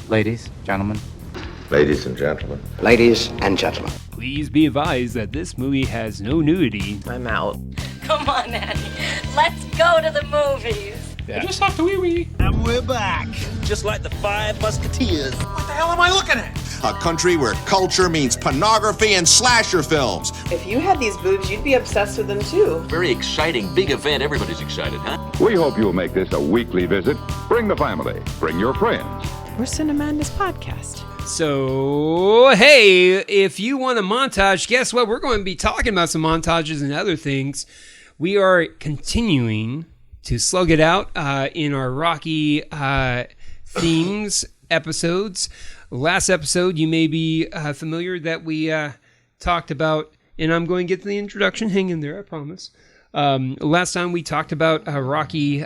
Ladies, gentlemen. Ladies and gentlemen. Ladies and gentlemen. Please be advised that this movie has no nudity. I'm out. Come on, Annie. Let's go to the movies. Yeah. I just have to wee-wee. And we're back. Just like the Five Musketeers. What the hell am I looking at? A country where culture means pornography and slasher films. If you had these boobs, you'd be obsessed with them too. Very exciting, big event. Everybody's excited, huh? We hope you'll make this a weekly visit. Bring the family. Bring your friends. We're Cinemadness Podcast. So, hey, if you want a montage, guess what? We're going to be talking about some montages and other things. We are continuing to slug it out in our Rocky themes episodes. Last episode, you may be familiar that we talked about, and I'm going to get to the introduction. Hang in there, I promise. Last time we talked about Rocky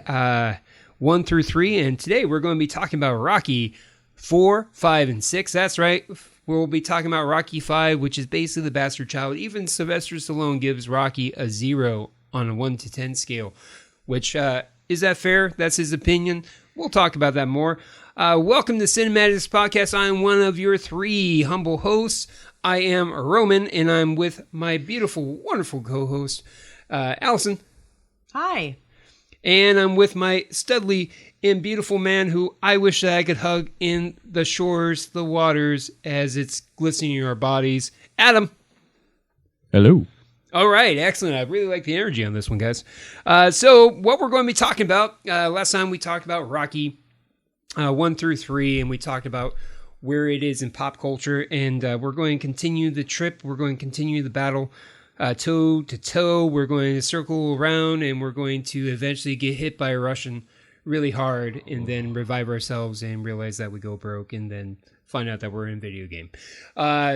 1 through 3, and today we're going to be talking about Rocky 4, 5, and 6. That's right. We'll be talking about Rocky 5, which is basically the bastard child. Even Sylvester Stallone gives Rocky a 0 on a 1 to 10 scale, which, is that fair? That's his opinion. We'll talk about that more. Welcome to Cinemadness Podcast. I'm one of your three humble hosts. I am Roman, and I'm with my beautiful, wonderful co-host, Alison. Hi. And I'm with my studly and beautiful man who I wish that I could hug in the shores, the waters, as it's glistening in our bodies. Adam. Hello. All right, excellent. I really like the energy on this one, guys. So what we're going to be talking about, last time we talked about Rocky 1 through 3, and we talked about where it is in pop culture, and we're going to continue the trip. We're going to continue the battle toe to toe. We're going to circle around, and we're going to eventually get hit by a Russian really hard, and then revive ourselves and realize that we go broke, and then find out that we're in a video game.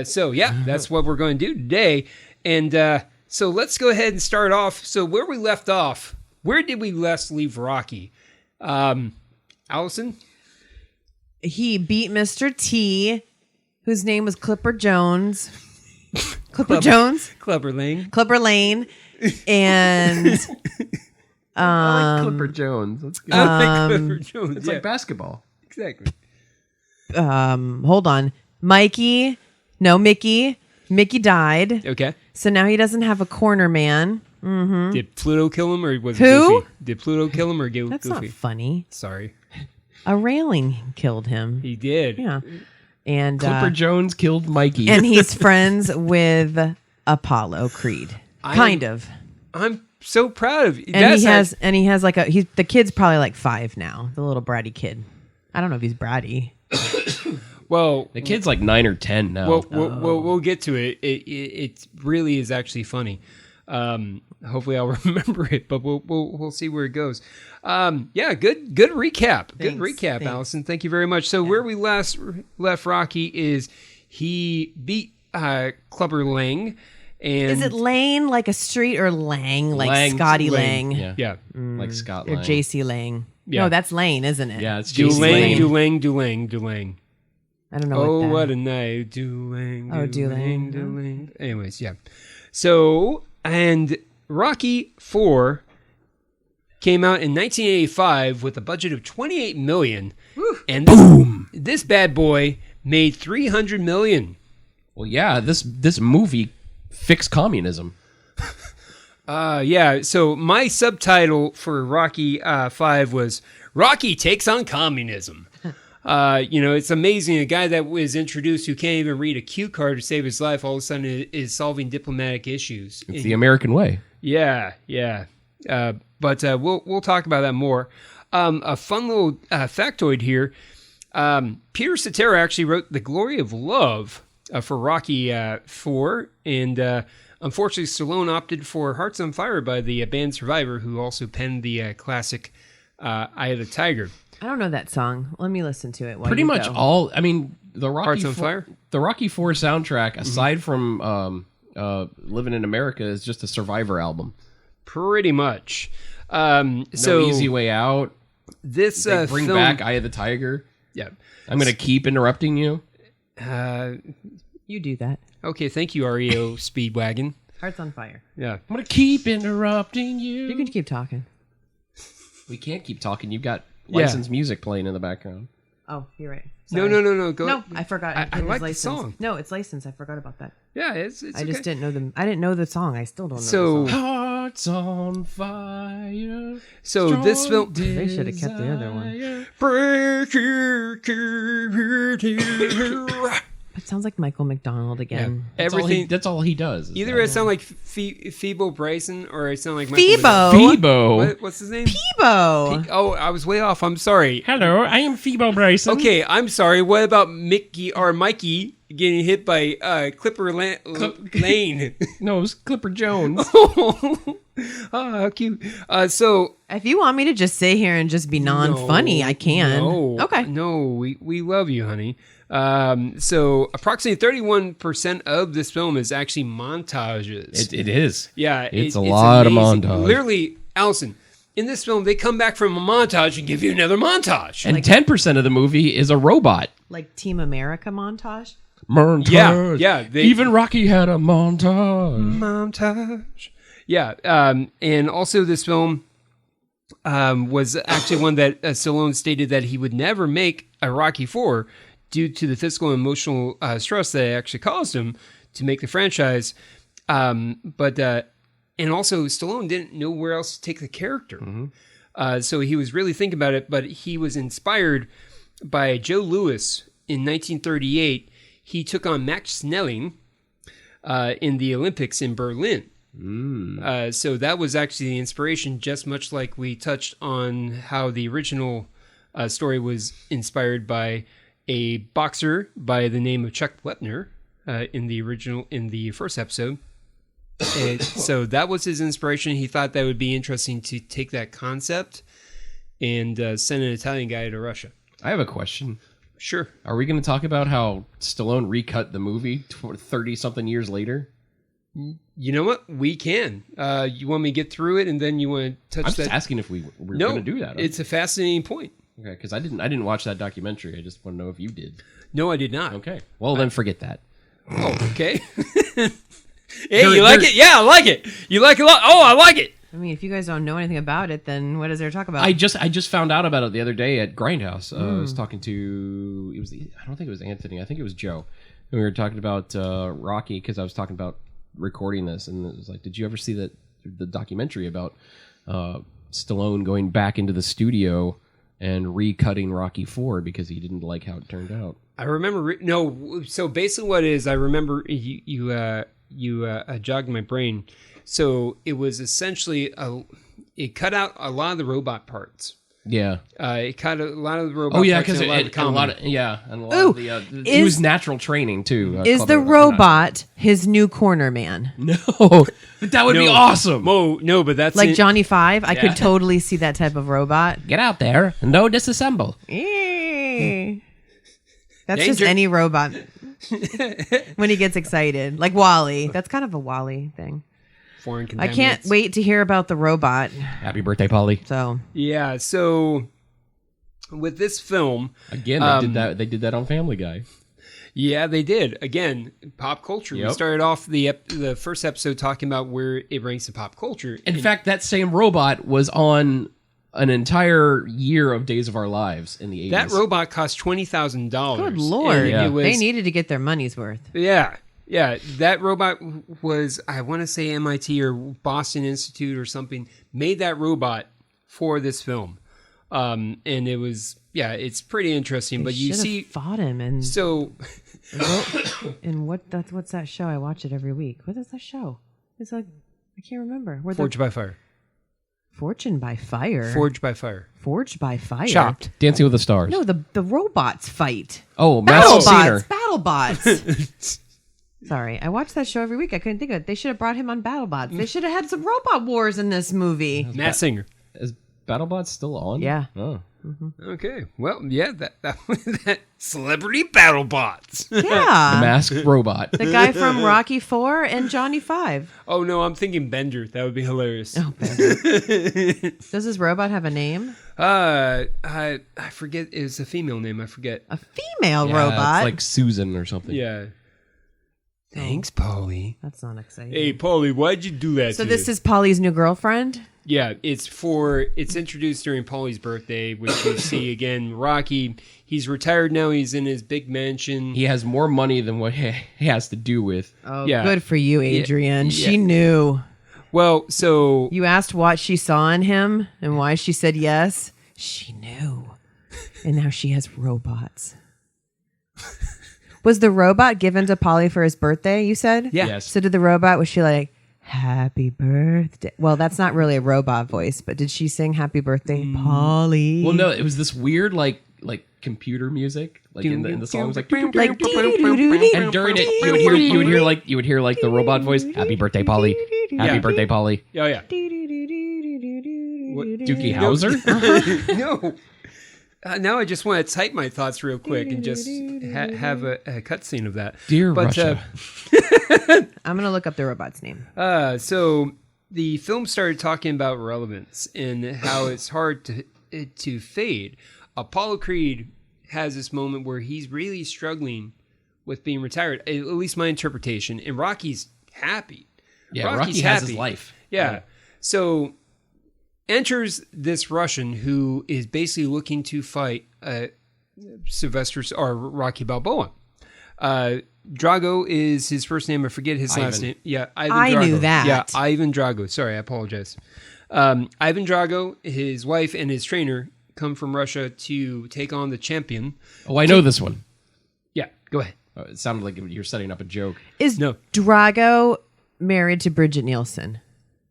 So yeah, that's what we're going to do today. And so let's go ahead and start off. So where we left off, where did we last leave Rocky? Alison? He beat Mr. T, whose name was Clipper Jones. Clubber Lane. And I like Clipper Jones. That's good. I like Clipper Jones. It's like basketball. Exactly. Hold on. Mickey died. Okay. So now he doesn't have a corner man. Mm-hmm. Did Pluto kill him, or was it Who? Goofy? Did Pluto kill him, or Goofy? That's not funny. Sorry. A railing killed him. He did. Yeah. And Clipper Jones killed Mikey. And he's friends with Apollo Creed. Kind of. I'm so proud of you. And he has like the kid's probably like 5 now. The little bratty kid. I don't know if he's bratty. Well, the kid's like 9 or 10 now. We'll get to it. It really is actually funny. Hopefully I'll remember it, but we'll see where it goes. Yeah, good recap. Good recap, thanks. Alison. Thank you very much. So where we last left Rocky is he beat Clubber Lang. And is it Lane like a street, or Lang like Scotty Lang? Yeah. Like Scott Lang. Or J.C. Lang. Yeah. No, that's Lane, isn't it? Yeah, it's J.C. Lang. Dulang. I don't know Oh, what a night. Dulang. Dulang. Anyways, yeah. So, and Rocky 4 came out in 1985 with a budget of $28 million. Woo. And boom! This bad boy made $300 million. Well, yeah, this movie fixed communism. Yeah, so my subtitle for Rocky 5 was Rocky Takes on Communism. It's amazing. A guy that was introduced who can't even read a cue card to save his life all of a sudden is solving diplomatic issues. It's the American way. Yeah. But we'll talk about that more. A fun little factoid here. Peter Cetera actually wrote The Glory of Love for Rocky 4, and unfortunately Stallone opted for Hearts on Fire by the band Survivor, who also penned the classic Eye of the Tiger. I don't know that song. Let me listen to it. Pretty much all. I mean, the Rocky Hearts on Fire. The Rocky 4 soundtrack, aside from Living in America, is just a Survivor album. Pretty much. No Easy Way Out. This they bring film, back Eye of the Tiger. Yeah. I'm going to keep interrupting you. You do that. Okay, thank you, REO Speedwagon. Hearts on Fire. Yeah. I'm going to keep interrupting you. You can keep talking. We can't keep talking. You've got licensed music playing in the background. Oh, you're right. No, Sorry. no. Go. No, I forgot. I It is like the License. song. No, it's License. I forgot about that. Yeah, it's I just didn't know them. I didn't know the song. I still don't know So- the song. Hearts on fire. So this film. They should have kept the other one. Break your curtain. It sounds like Michael McDonald again. Everything. That's all he does. is Either that. I sound like Phoebo Bryson or I sound like Phoebo. Phoebo. What's his name? Peebo. Oh, I was way off. I'm sorry. Hello, I am Phoebo Bryson. Okay, I'm sorry. What about Mikey getting hit by Clipper Lane? No, it was Clipper Jones. Oh, how cute. So If you want me to just sit here and just be non-funny, I can. No, Okay. No, we love you, honey. So approximately 31% of this film is actually montages. It is. Yeah, It's a lot of amazing. montage. Literally, Alison, in this film, they come back from a montage and give you another montage. And 10% of the movie is a robot. Like Team America montage. Montage. Yeah. Even Rocky had a montage. Montage. Yeah, and also this film was actually one that Stallone stated that he would never make a Rocky IV due to the physical and emotional stress that it actually caused him to make the franchise. But also Stallone didn't know where else to take the character. So he was really thinking about it, but he was inspired by Joe Louis in 1938. He took on Max Snelling in the Olympics in Berlin. So that was actually the inspiration, just much like we touched on how the original story was inspired by a boxer by the name of Chuck Wepner in the first episode. And so that was his inspiration. He thought that would be interesting to take that concept and send an Italian guy to Russia. I have a question. Sure. Are we going to talk about how Stallone recut the movie 30-something years later? You know what? We can. You want me to get through it, and then you want to touch I'm that? just asking if we're No, going to do that. it's a fascinating point. Okay, because I didn't watch that documentary. I just want to know if you did. No, I did not. Okay. Well, then forget that. Oh, okay. Hey, you like it? Yeah, I like it. You like it a lot? Oh, I like it. I mean, if you guys don't know anything about it, then what is there to talk about? I just found out about it the other day at Grindhouse. I was talking to I don't think it was Anthony. I think it was Joe. And we were talking about Rocky because I was talking about recording this, and it was like, did you ever see the documentary about Stallone going back into the studio and recutting Rocky IV because he didn't like how it turned out? I remember. No, so basically, what it is, I remember you jogged my brain. So it was essentially it cut out a lot of the robot parts. Yeah. It cut a lot of the robot. Oh yeah, parts because and a lot of the comedy. and a lot of the it was natural training too. Is the robot his new corner man? No, but that would be awesome. No, but that's Like it. Johnny Five? I could totally see that type of robot. Get out there and no disassemble. That's Danger. just any robot when he gets excited. Like Wally. That's kind of a Wally thing. Foreign I can't contaminants. wait to hear about the robot. Happy birthday, Polly. So Yeah. So with this film, Again, they did that on Family Guy. yeah, they did. Again, pop culture. We Yep. started off the first episode talking about where it ranks in pop culture. In fact, that same robot was on an entire year of Days of Our Lives in the 80s. That robot cost $20,000. good lord. Yeah. It was, They needed to get their money's worth. Yeah. That robot was, I want to say MIT or Boston Institute or something, made that robot for this film. And it was, it's pretty interesting. But you Should've see, fought him and so and what's that show? I watch it every week. What is that show? It's like I can't remember. Where Forged by Fire. Fortune by Fire. Forged by Fire. Forged by Fire. Chopped. Dancing with the Stars. No, the robots fight. Oh, Master Scener. BattleBots. Sorry, I watch that show every week. I couldn't think of it. They should have brought him on BattleBots. They should have had some robot wars in this movie. Matt Singer. Is BattleBots still on? Yeah. Oh. Okay. Well, yeah, that Celebrity BattleBots. The Yeah. masked robot. The guy from Rocky 4 and Johnny 5. Oh no, I'm thinking Bender. That would be hilarious. Oh, Bender. Does his robot have a name? I forget. It's a female name. I forget. A female Yeah, robot? It's like Susan or something. Yeah. Thanks, Polly. That's not exciting. Hey, Polly, why'd you do that? So to this you? is Polly's new girlfriend? Yeah, it's introduced during Paulie's birthday, which we see again. Rocky, he's retired now. He's in his big mansion. He has more money than what he has to do with. Oh, Yeah. good for you, Adrian. Yeah. She knew. Well, so You asked what she saw in him and why she said yes. She knew. And now she has robots. Was the robot given to Polly for his birthday, you said? Yeah. Yes. So did the robot, was she like, happy birthday? Well, that's not really a robot voice, but did she sing happy birthday, Polly? Well, no, it was this weird like computer music, like in the songs, like Like, and during it you would hear like the robot voice, "Happy birthday, Polly! Happy birthday, Polly!" oh yeah, Dookie Howser. no. Now I just want to type my thoughts real quick and just have a cutscene of that. Dear But, Russia. I'm going to look up the robot's name. So the film started talking about relevance and how it's hard to fade. Apollo Creed has this moment where he's really struggling with being retired, at least my interpretation, and Rocky's happy. Yeah, Rocky's Rocky has happy. his life. Yeah. So enters this Russian who is basically looking to fight Rocky Balboa. Drago is his first name. I forget his last name. Yeah, Ivan I Drago. knew that. Yeah, Ivan Drago. Sorry, I apologize. Ivan Drago, his wife, and his trainer come from Russia to take on the champion. Oh, I know this one. Yeah, go ahead. It sounded like you're setting up a joke. Is No. Drago married to Bridget Nielsen?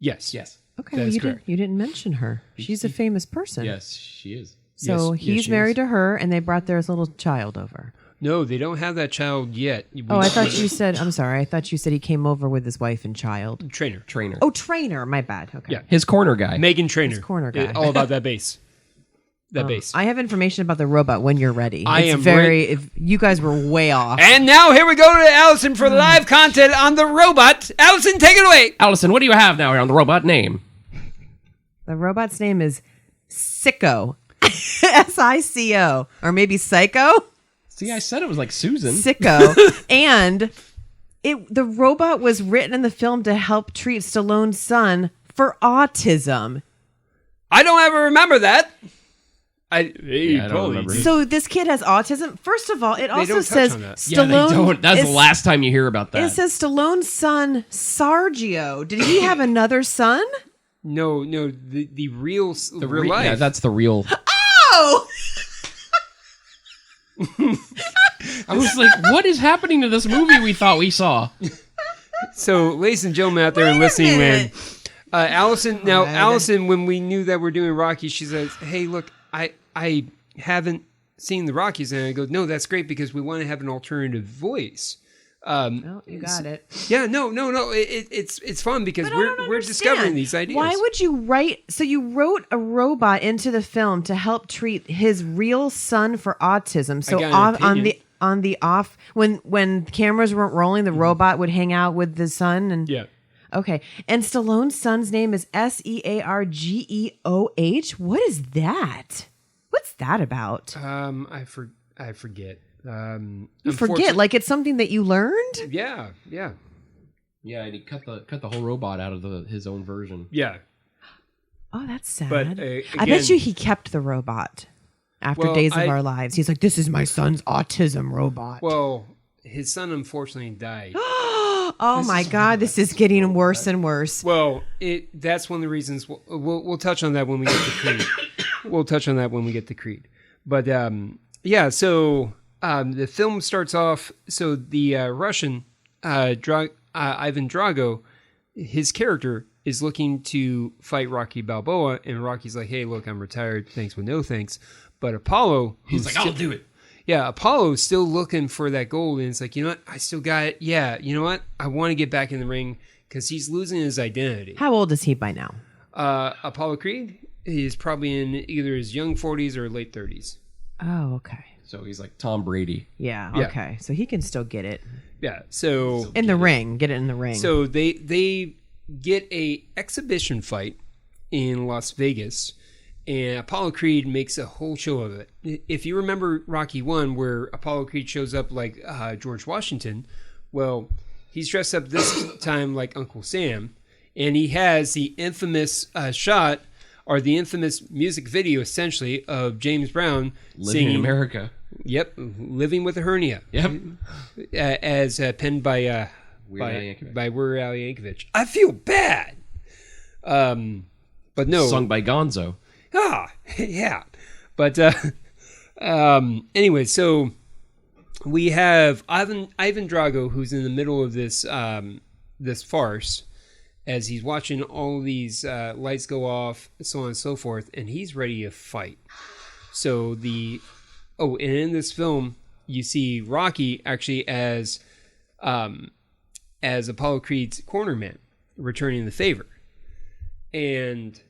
Yes. Yes. Okay, That is you correct. didn't mention her. She's a famous person. Yes, she is. So Yes, he's she married is. to her, and they brought their little child over. No, they don't have that child yet. Oh, I thought you said. I'm sorry. I thought you said he came over with his wife and child. Trainer. Trainer. Oh, trainer. My bad. Okay. Yeah. His corner guy. Megan Trainer. His corner guy. All about that bass. That bass. I have information about the robot when you're ready. I It's am very. If you guys were way off. And now here we go to Alison for the live content on the robot. Alison, take it away. Allison, what do you have now on the robot name? The robot's name is Sicko. Sico, or maybe Psycho. See, I said it was like Susan. Sicko. And the robot was written in the film to help treat Stallone's son for autism. I don't ever remember that. I don't remember. So this kid has autism. First of all, it also don't touch says on that. Stallone. Yeah, they don't. That's is- the last time you hear about It that. says Stallone's son, Sergio. Did he have another son? No, the real life. Yeah, that's the real. Oh! I was like, what is happening to this movie we thought we saw? So, ladies and gentlemen out there in listening land, Allison. Now, God. Allison, when we knew that we're doing Rocky, she says, "Hey, look, I haven't seen the Rockies," and I go, "No, that's great because we want to have an alternative voice." Well, you got it. Yeah, no. It's fun because But I don't we're discovering understand. these ideas. Why would you write? So you wrote a robot into the film to help treat his real son for autism. So got an on the off when cameras weren't rolling, the robot would hang out with the son and Yeah. Okay. And Stallone's son's name is Seargeoh. What is that? What's that about? I forget. You forget, like it's something that you learned? Yeah. Yeah, and he cut the whole robot out of his own version. Yeah. Oh, that's sad. But, I again- bet you he kept the robot after Well, Days of Our Lives. He's like, this is my son's autism robot. Well, his son unfortunately died. Oh my God, this is getting worse and worse. Well, that's one of the reasons we'll touch on that when we get to Creed. We'll touch on that when we get to Creed. But yeah, so the film starts off. So the Russian Ivan Drago, his character is looking to fight Rocky Balboa, and Rocky's like, "Hey, look, I'm retired. Thanks, but no thanks." But Apollo, He's like, I'll do it. Yeah, Apollo's still looking for that gold, and it's like, you know what? I still got it. Yeah, you know what? I want to get back in the ring because he's losing his identity. How old is he by now? Apollo Creed is probably in either his young 40s or late 30s. Oh, okay. So he's like Tom Brady. Yeah, Yeah. okay. So he can still get it. Yeah, so In the ring. Get it in the ring. so they get a exhibition fight in Las Vegas, and Apollo Creed makes a whole show of it. If you remember Rocky 1, where Apollo Creed shows up like George Washington, well, he's dressed up this time like Uncle Sam, And he has the infamous shot, or the infamous music video, essentially, of James Brown Living singing in America. Yep, living with a hernia. Yep. As penned by Weird Al Yankovic. by Weird Al Yankovic. I feel bad. But no. Sung by Gonzo. Yeah. But anyway, so we have Ivan Drago, who's in the middle of this this farce, as he's watching all these lights go off, so on and so forth, and he's ready to fight. So and in this film, you see Rocky actually as Apollo Creed's cornerman, returning the favor. And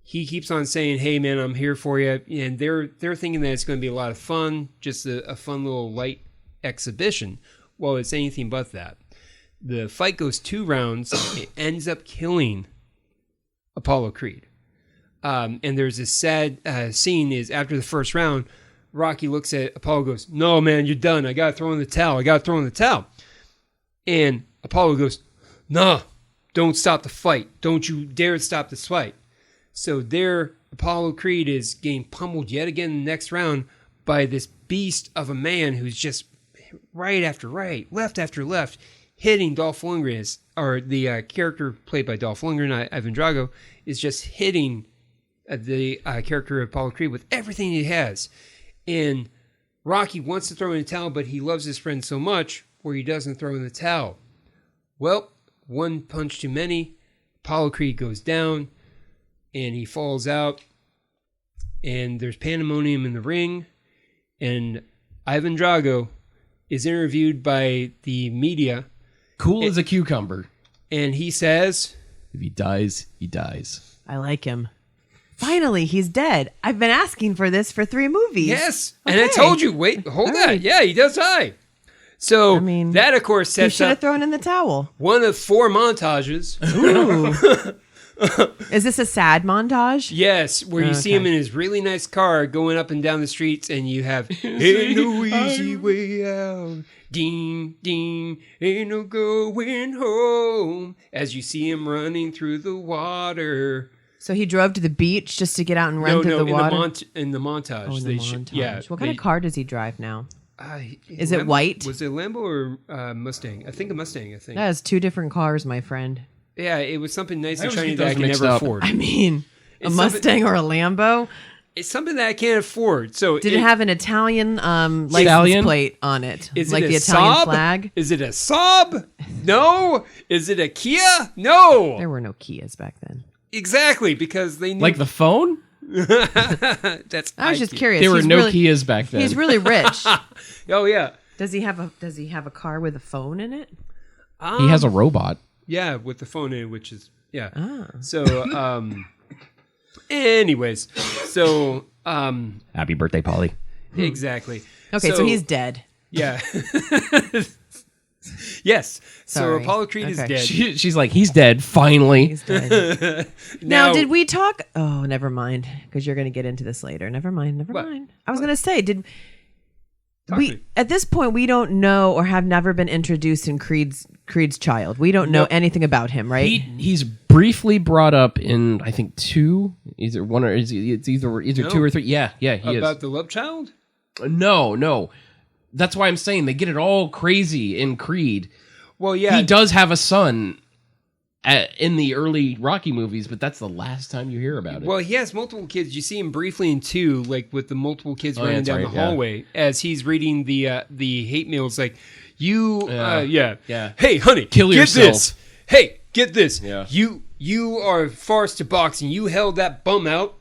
he keeps on saying, "Hey man, I'm here for you." And they're thinking that it's going to be a lot of fun, just a fun little light exhibition. Well, it's anything but that. The fight goes 2 rounds. It ends up killing Apollo Creed. And there's this sad scene is after the first round, Rocky looks at Apollo, goes, "No man, you're done. I got to throw in the towel. And Apollo goes, "Nah, don't stop the fight. Don't you dare stop this fight." So there, Apollo Creed is getting pummeled yet again in the next round by this beast of a man who's just right after right, left after left, hitting Dolph Lundgren, or the character played by Dolph Lundgren, Ivan Drago, is just hitting the character of Apollo Creed with everything he has. And Rocky wants to throw in the towel, but he loves his friend so much where he doesn't throw in the towel. Well, one punch too many. Apollo Creed goes down, and he falls out, and there's pandemonium in the ring, and Ivan Drago is interviewed by the media. Cool as a cucumber. And he says, "If he dies, he dies." I like him. Finally, he's dead. I've been asking for this for 3 movies. Yes. Okay. And I told you, wait, hold on. Yeah, he does die. So that, of course, he sets should have up thrown in the towel. one of 4 montages. Ooh. Is this a sad montage? Yes, where you see him in his really nice car going up and down the streets, and you have "Ain't no easy way out, ding, ding, ain't no going home," as you see him running through the water. So he drove to the beach just to get out and run through the water? In the montage. Oh, in the montage. Yeah. What kind of car does he drive now? Is Lambo? it white? Was it Lambo or Mustang? I think a Mustang, I think. That is 2 different cars, my friend. Yeah, it was something nice and always shiny get that I those can mixed never up. afford. I mean, It's a Mustang or a Lambo? It's something that I can't afford. So Did it have an Italian license Stallion? plate on it? Is like it the a Italian Saab? flag? Is it a Saab? No. Is it a Kia? No. There were no Kias back then. Exactly, because they knew. Like the phone? That's. I was just IQ. curious. There were He's no really, Kias back then. He's really rich. Oh yeah. Does he have a car with a phone in it? He has a robot. Yeah, with the phone in, which is yeah. Ah. So anyways, so Happy birthday, Polly. exactly. Okay, so he's dead. Yeah. Yes. So Sorry. Apollo Creed is Okay. dead. She's like, he's dead, finally. He's dead. Now, did we talk? Oh, never mind, because you're going to get into this later. Never mind. What? I was going to say, did Talk to we? me. At this point, we don't know or have never been introduced in Creed's child. We don't know anything about him, right? He's briefly brought up in, I think, 2, either 1 or it's either No. 2 or 3. Yeah, he About is. the love child? No. That's why I'm saying they get it all crazy in Creed. Well, yeah. He does have a son in the early Rocky movies, but that's the last time you hear about it. Well, he has multiple kids. You see him briefly in 2, like with the multiple kids running that's down right, the hallway as he's reading the hate mails. Like, you, Yeah. Hey, honey, Kill get yourself. this. Hey, get this. Yeah. You are forced to boxing. You held that bum out.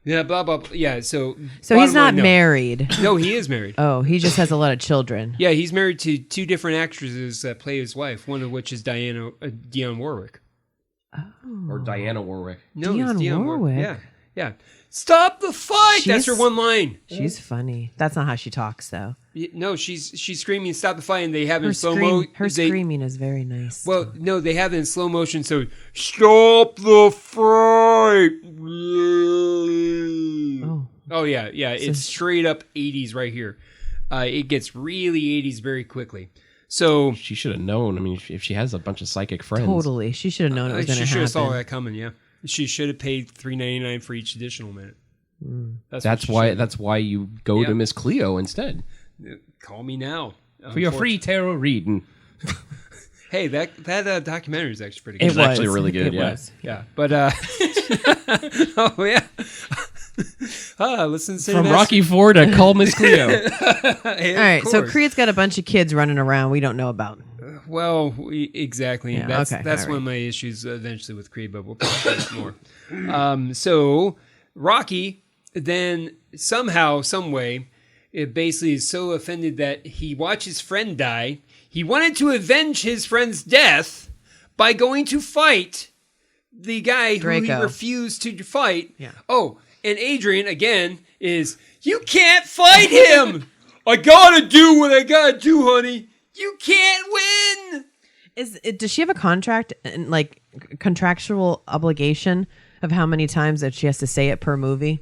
Yeah, blah blah blah. Yeah. So So bottom he's not line, no. married. No, he is married. Oh, he just has a lot of children. Yeah, he's married to 2 different actresses that play his wife. One of which is Dionne Warwick. Or Diana Warwick. No, Dionne it's Dionne Warwick? Yeah. Stop the fight. That's her She's- one line. She's funny. That's not how she talks, though. No, she's screaming, "Stop the fight!" And they have it Her, in slow mo. her screaming is very nice. Well, no, they have it in slow motion. So stop the fight. Oh yeah. It's straight up 80s right here. It gets really 80s very quickly. So She should have known. I mean, if she has a bunch of psychic friends. Totally. She should have known it was going she to should happen. have saw that coming. Yeah, she should have paid $3.99 for each additional minute. That's why you go Yeah. to Miss Cleo instead. Call me now For your free tarot reading. Hey, that documentary is actually pretty It good. was actually really good, It yeah. was. Yeah, but oh yeah. Listen to From Cinemadness. Rocky IV to Call Miss Cleo. Hey, All right, of so course. Creed's got a bunch of kids running around we don't know about. Well, exactly. Yeah, That's okay, that's all one of my issues eventually with Creed, but we'll talk about it more. So Rocky then somehow, some way, it basically is so offended that he watched his friend die. He wanted to avenge his friend's death by going to fight the guy who he Draco. refused to fight. Yeah. Oh, and Adrian again is, you can't fight him. I gotta do what I gotta do, honey. You can't win. Does she have a contract and like contractual obligation of how many times that she has to say it per movie?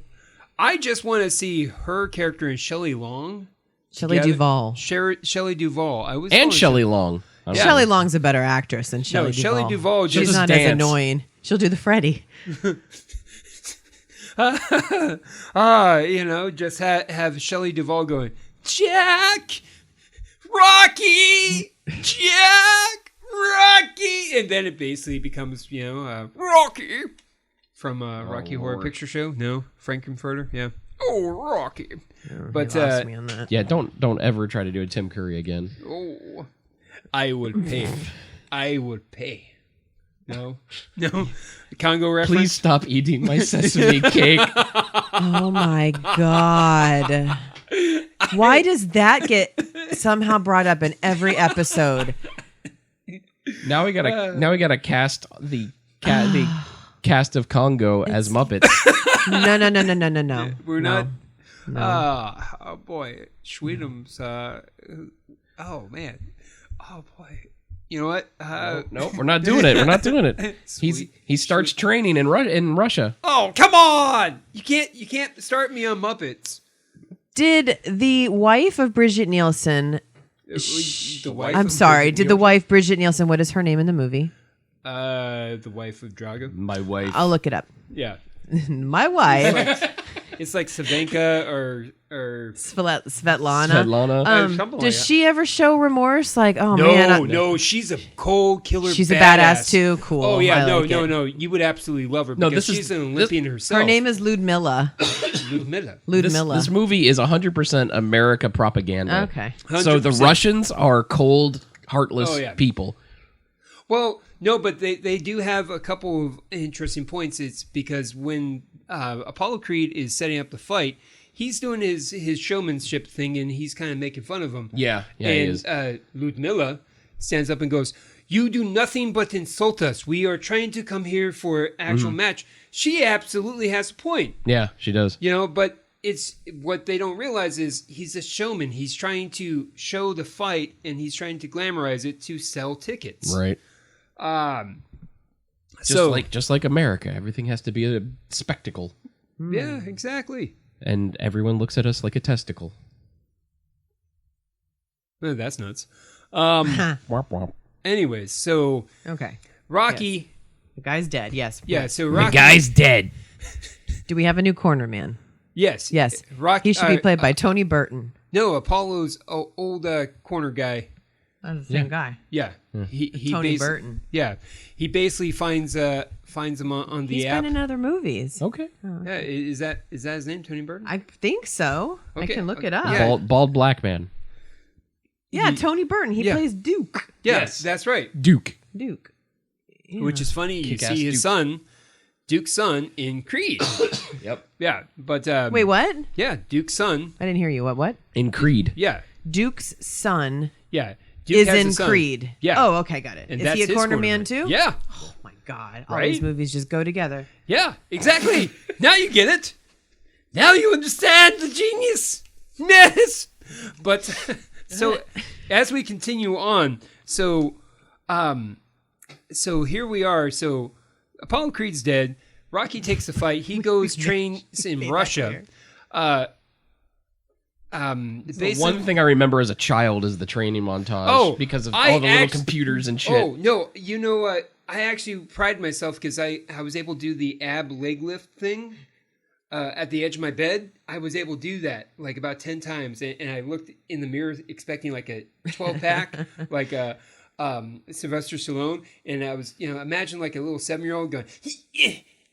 I just want to see her character and Shelley Long. Shelley together. Duvall. Shelley Duvall. I was And calling Shelley Long. Yeah. Shelley Long's a better actress than Shelley Duvall. Shelley Duvall She's just not as dance. annoying. She'll do the Freddy. Just have Shelley Duvall going, Jack, Rocky, Jack, Rocky, and then it basically becomes Rocky from Rocky Horror Lord. Picture Show. No, Frankenfurter. Yeah. Oh, Rocky. But You lost me on that. Yeah, don't ever try to do a Tim Curry again. oh, I would pay. I would pay. No, Congo reference. Please stop eating my sesame cake. Oh my God. Why does that get somehow brought up in every episode? Now we gotta cast the cast of Congo as Muppets. No. We're not. No. Oh boy, Schwedum's. Oh man. Oh boy. You know what? Nope, we're not doing it. We're not doing it. He starts training in Russia. Oh come on! You can't start me on Muppets. Did the wife of Bridget Nielsen? The wife. I'm of sorry. Bridget Did the wife Bridget Nielsen? What is her name in the movie? The wife of Drago. My wife. I'll look it up. Yeah. My wife, It's like Savanka or Svetlana. Svetlana. something like Does that. she ever show remorse? Like, oh No, man, no, she's a cold killer. She's a badass too. Cool. Oh yeah, I like it. no. You would absolutely love her No, because this is- she's an Olympian herself. Her name is Ludmilla. Ludmilla. Ludmilla. This movie is 100% America propaganda. Okay. So the 100%. Russians are cold, heartless Oh, yeah. people. Well, no, but they do have a couple of interesting points. It's because when Apollo Creed is setting up the fight, he's doing his showmanship thing and he's kind of making fun of him. Yeah, he and is. Ludmilla stands up and goes, "You do nothing but insult us. We are trying to come here for actual match." She absolutely has a point, Yeah, she does. but it's what they don't realize is he's a showman. He's trying to show the fight and he's trying to glamorize it to sell tickets. Right. Just like America, everything has to be a spectacle, yeah, exactly. and everyone looks at us like a testicle. Oh, that's nuts. Womp womp. Anyways, so Okay. Rocky, The guy's dead. Yes. yeah, so Rocky, dead. Do we have a new corner man? yes, Yes. Rocky. He should be played by Tony Burton. No, Apollo's old corner guy. That's the same guy. Yeah, he Tony basi- Burton. Yeah, he basically finds him on the He's app. been in other movies. Okay. Yeah, is that his name, Tony Burton? I think so. I Okay, can look it up. yeah. Bald black man. Yeah, Tony Burton. He Yeah. plays Duke. Yes, that's right. Duke. Duke. Yeah. Which is funny. You Kick-ass see his Duke. son, Duke's son, in Creed. Yep. Yeah, but Wait, what? yeah, Duke's son. I didn't hear you. What? In Creed. Yeah, Duke's son yeah. Duke is has a in son. Creed. Yeah. Oh, okay, got it. And Is that's he a his corner man too? Yeah, Oh my God! All Right? these movies just go together. yeah, exactly. Now you get it. Now you understand the genius. Yes. But so as we continue on, so here we are. So Apollo Creed's dead. Rocky takes the fight. He goes trains in Made that Russia. clear. The one thing I remember as a child is the training montage because of all the little computers and shit. Oh, no. You know what? I actually pride myself because I was able to do the ab leg lift thing at the edge of my bed. I was able to do that like about 10 times. And I looked in the mirror expecting like a 12-pack, like a Sylvester Stallone. And I was, imagine like a little 7-year-old going,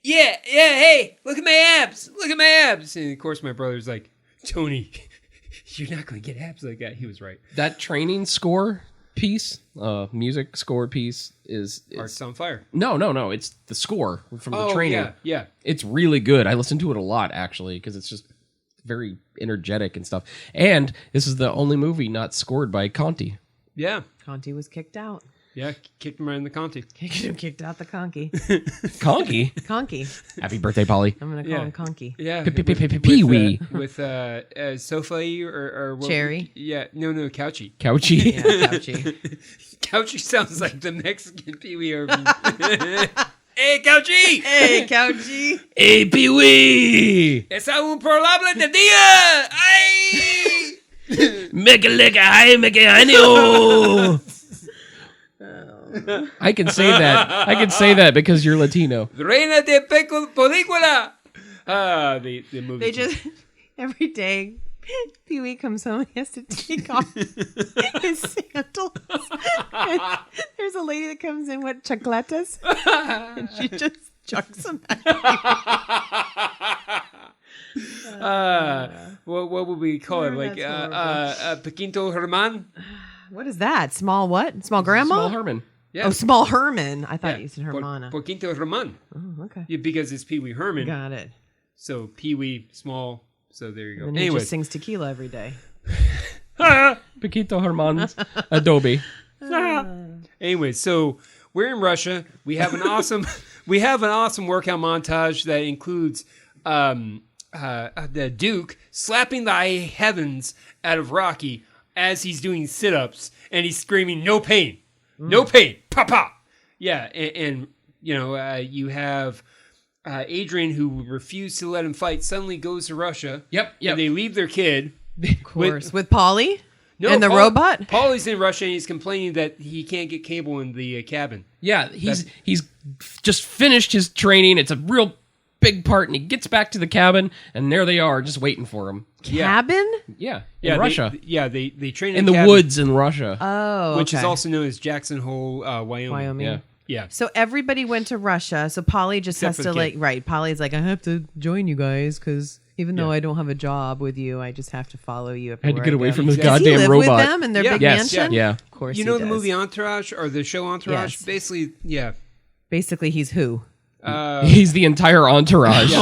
yeah, hey, look at my abs. Look at my abs. And of course, my brother's like, Tony, you're not going to get abs like that. He was right. That training score piece, music score piece is Hearts on Fire. No. It's the score from the training. Yeah. It's really good. I listen to it a lot actually because it's just very energetic and stuff. And this is the only movie not scored by Conti. Yeah. Conti was kicked out. Yeah, kicked him right in the Conti. Kicked out the Conky. Conky? Conky. Happy birthday, Polly. I'm going to call him Conky. Yeah. Pee-wee. With Sophie or what? Cherry. Yeah. No, Couchy. Couchy. Yeah, Couchy. Couchy sounds like the Mexican Pee-wee. Hey, Couchy! Hey, Couchy! Hey, Pee-wee! Es un probable de día! Ay! Make a lick a high, make a honey. I can say that. I can say that because you're Latino. Reina de película. The movie. They just every day, Pee-wee comes home and he has to take off his sandals. And there's a lady that comes in with chocolates, and she just chucks them at what would we call it? Like Pequinto Herman? What is that? Small what? Small grandma? Small Herman. Yeah. Oh, Small Herman. I thought you said Hermana. Poquito Herman. Oh, okay. Yeah, because it's Pee Wee Herman. Got it. So Pee Wee, small. So there you go. And he just sings tequila every day. Paquito Herman's Adobe. Anyway, so we're in Russia. We have an awesome workout montage that includes the Duke slapping the heavens out of Rocky as he's doing sit-ups, and he's screaming, "No pain, no pain, papa!" Yeah, and you have Adrian, who refused to let him fight, suddenly goes to Russia. Yep. And they leave their kid. Of course, with Polly. No, and the robot? Paulie's in Russia, and he's complaining that he can't get cable in the cabin. Yeah, he's just finished his training. It's a real big part, and he gets back to the cabin, and there they are, just waiting for him. Cabin? Yeah, in Russia. They train in the cabin, woods in Russia. Oh, which is also known as Jackson Hole, Wyoming. Yeah. So everybody went to Russia. So Polly just Except has for to the kid. right. Polly's like, I have to join you guys because even though I don't have a job with you, I just have to follow you. I had to get away from this this goddamn Does he live robot. with them in their big mansion? Yeah. Of course. You know he the does. movie Entourage or the show Entourage? Yes. Basically, yeah. Basically, he's who? He's the entire entourage.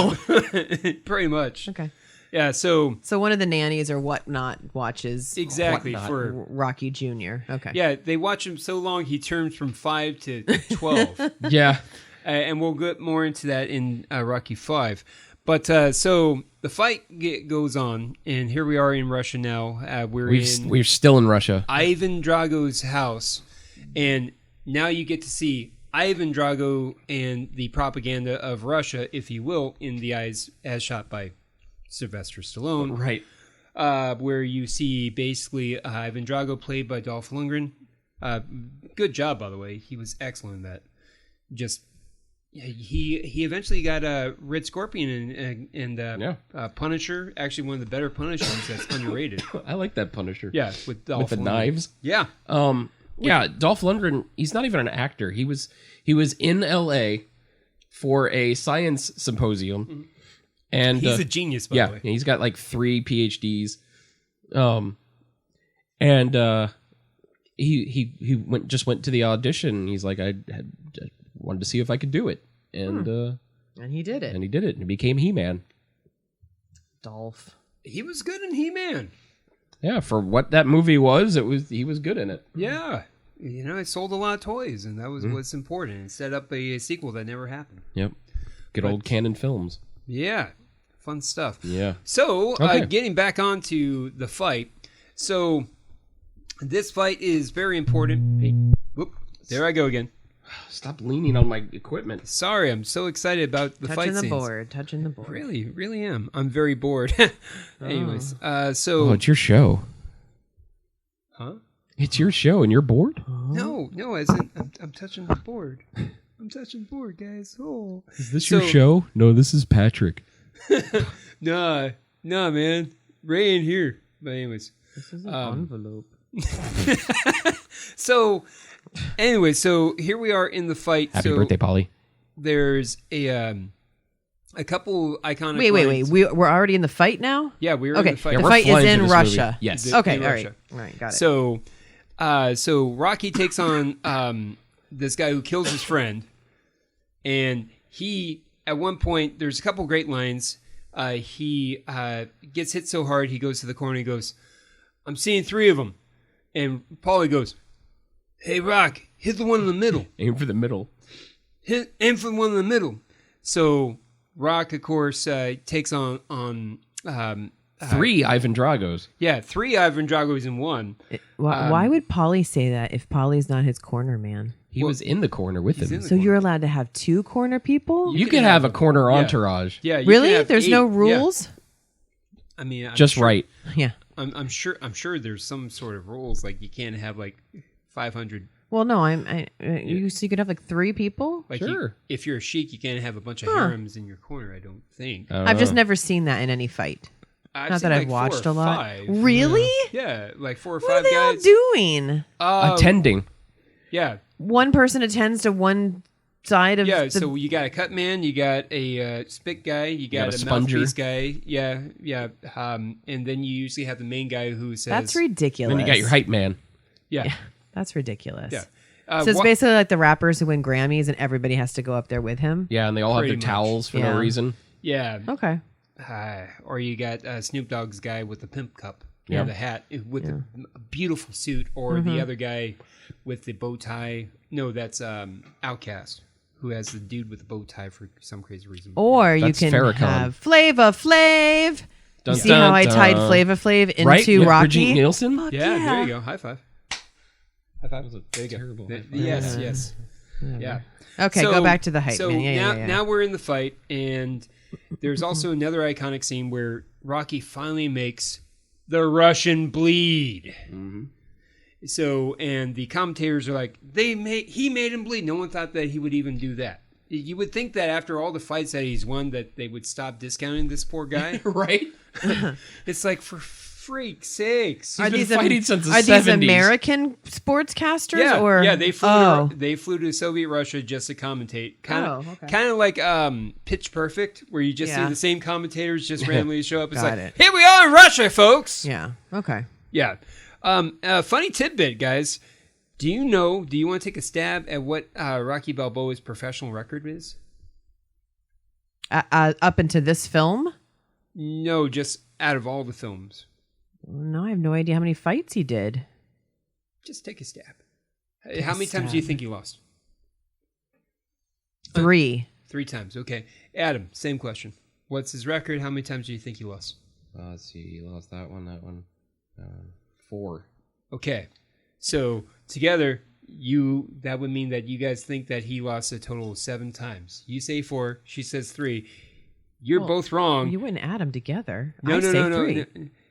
Pretty much. Okay. Yeah, so one of the nannies or whatnot watches exactly Whatnot. for Rocky Jr. Okay. yeah, they watch him so long he turns from 5 to 12. Yeah. And we'll get more into that in Rocky 5. But so the fight goes on, and here we are in Russia now. We're still in Russia. Ivan Drago's house, and now you get to see Ivan Drago and the propaganda of Russia, if you will, in the eyes as shot by Sylvester Stallone. Right. Where you see basically Ivan Drago played by Dolph Lundgren. Good job, by the way. He was excellent in that. Just he eventually got Red Scorpion and Punisher. Actually, one of the better Punishers that's underrated. I like that Punisher. Yeah, with Dolph with the Lundgren. knives. Yeah. Dolph Lundgren, he's not even an actor. He was in LA for a science symposium. Mm-hmm. And he's a genius, by the way. Yeah, he's got like 3 PhDs. He went to the audition. He's like, I wanted to see if I could do it. And he did it. And he did it. And he became He-Man. Dolph. He was good in He-Man. Yeah, for what that movie was, he was good in it. Yeah. It sold a lot of toys, and that was what's important. It set up a sequel that never happened. Yep. Good old Canon Films. Yeah. Fun stuff. Yeah. So, getting back onto the fight. So, this fight is very important. Hey, whoop, there I go again. Stop leaning on my equipment. Sorry, I'm so excited about the fight scenes. Touching the board. Really am. I'm very bored. Anyways, so... Oh, it's your show. Huh? It's your show and you're bored? No, as in, I'm touching the board. I'm touching the board, guys. Oh. Is this your show? No, this is Patrick. Nah, man. Ray ain't here. But anyways. This is an envelope. So, anyway, so here we are in the fight. Happy birthday, Polly. There's a couple iconic Wait. We're already in the fight now? Yeah, we're in okay. the fight. The we're fight is flying in through this Russia. movie. Yes. Okay, in all Russia. right, got it. So Rocky takes on this guy who kills his friend, and he, at one point, there's a couple great lines. He gets hit so hard, he goes to the corner, he goes, "I'm seeing 3 of them." And Paulie goes, "Hey, Rock, hit the one in the middle." Aim for the middle. Aim for the one in the middle. So Rock, of course, takes on 3 Ivan Dragos. Yeah, 3 Ivan Dragos in one. Why would Polly say that if Polly's not his corner man? He was in the corner with him. So you're allowed to have 2 corner people? You can have a corner entourage. Yeah. You Really? can have There's 8. no rules? Yeah. I mean, Just right. Yeah. I'm sure there's some sort of rules, like you can't have like 500. Well, no, you could have like 3 people? Like Sure. if you're a sheik, you can't have a bunch of harems in your corner. I don't think. I've just never seen that in any fight. I've Not seen that like I've watched 4 a or lot. 5. Really? Yeah, like 4 or What are 5 they all guys. doing? Attending. Yeah, One person attends to one side of yeah. So you got a cut man, you got a spit guy, you got a sponger. mouthpiece guy. Yeah. And then you usually have the main guy who says, That's ridiculous. Then you got your hype man. Yeah. That's ridiculous. Yeah. So it's basically like the rappers who win Grammys and everybody has to go up there with him? Yeah, and they all have Pretty their much. towels for Yeah. no reason. Yeah. Okay. Or you got Snoop Dogg's guy with the pimp cup. Yeah. The hat with the beautiful suit, or the other guy with the bow tie. No, that's Outkast, who has the dude with the bow tie for some crazy reason. Or you That's can Farrakhan. have Flava Flav. Dun, You see how I dun, tied dun. Flava Flav into Right? With Rocky? Brigitte Nielsen? Fuck Yeah, there you go. High five. High five. There you go. Terrible high five. Yes. Yeah. Okay, go back to the hype so man. Yeah. now we're in the fight, and there's also another iconic scene where Rocky finally makes the Russian bleed. Mm-hmm. So, and the commentators are like, he made him bleed. No one thought that he would even do that. You would think that after all the fights that he's won, that they would stop discounting this poor guy. Right? It's like, for freak's sakes. He's been fighting since the Are 70s. these American sportscasters? Yeah, or? yeah, they flew. Oh. They flew to Soviet Russia just to commentate. Kind okay. of like Pitch Perfect, where you just see Yeah. the same commentators just randomly show up. It's Got like, it. here we are in Russia, folks. Yeah. Okay. Yeah. Funny tidbit, guys. Do you want to take a stab at what Rocky Balboa's professional record is? Up into this film? No, just out of all the films. No, I have no idea how many fights he did. Just take a stab. How many times do you think he lost? 3. 3 times. Okay. Adam, same question. What's his record? How many times do you think he lost? Let's see. He lost that one. 4. Okay. So together, that would mean that you guys think that he lost a total of 7 times. You say 4. She says 3. You're both wrong. You wouldn't add them together. No. 3.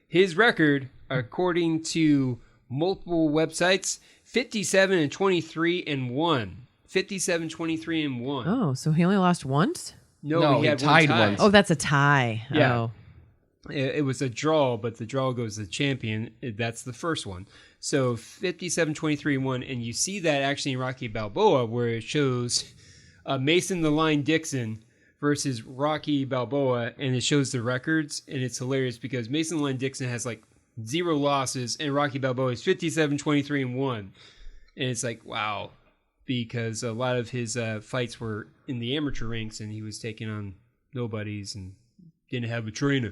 His record, according to multiple websites, 57-23-1. 57-23-1. Oh, so he only lost once? No, he had tied one tie. once. Oh, that's a tie. Yeah. Oh. It was a draw, but the draw goes to the champion. That's the first one. So 57-23-1, and you see that actually in Rocky Balboa, where it shows Mason the Line Dixon versus Rocky Balboa, and it shows the records, and it's hilarious because Mason the Line Dixon has like 0 losses, and Rocky Balboa is 57-23-1, and it's like, wow, because a lot of his fights were in the amateur ranks, and he was taking on nobodies and didn't have a trainer.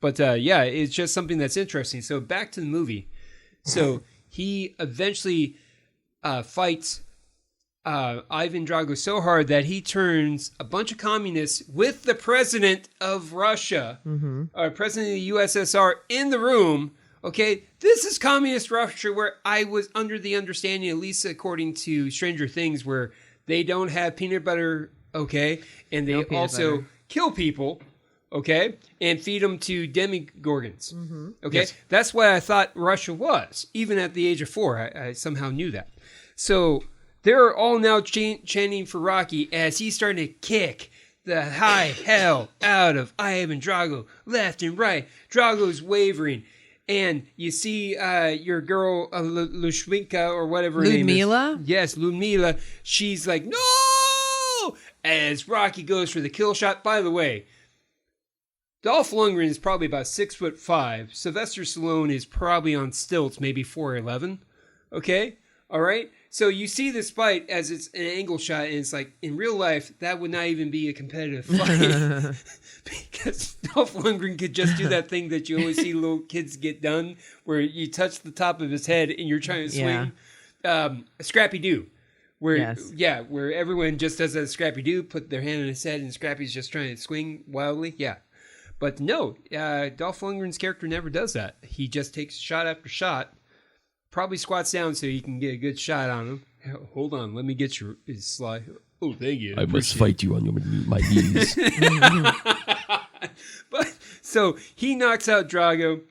But yeah, it's just something that's interesting. So back to the movie. So he eventually fights Ivan Drago so hard that he turns a bunch of communists with the president of Russia, president of the USSR, in the room. Okay, this is communist Russia, where I was under the understanding, at least according to Stranger Things, where They don't have peanut butter, okay? And they No peanut also butter. kill people, okay? And feed them to demigorgons, okay? Yes. That's what I thought Russia was. Even at the age of 4, I somehow knew that. So they're all now chanting for Rocky as he's starting to kick the high hell out of Ivan Drago, left and right. Drago's wavering. And you see your girl, Lushminka, or whatever her name is. Ludmila? Yes, Ludmila. She's like, no! As Rocky goes for the kill shot. By the way, Dolph Lundgren is probably about 6'5". Sylvester Stallone is probably on stilts, maybe 4'11". Okay? All right? So you see this fight as it's an angle shot, and it's like, in real life, that would not even be a competitive fight. Because Dolph Lundgren could just do that thing that you always see little kids get done, where you touch the top of his head and you're trying to swing. Scrappy-Doo. Where, Yes. where everyone just does a Scrappy-Doo, put their hand on his head, and Scrappy's just trying to swing wildly. Yeah. But no, Dolph Lundgren's character never does that. He just takes shot after shot, probably squats down so you can get a good shot on him. Hold on, let me get his slide. Oh, thank you. I must fight you on my knees. But so he knocks out Drago.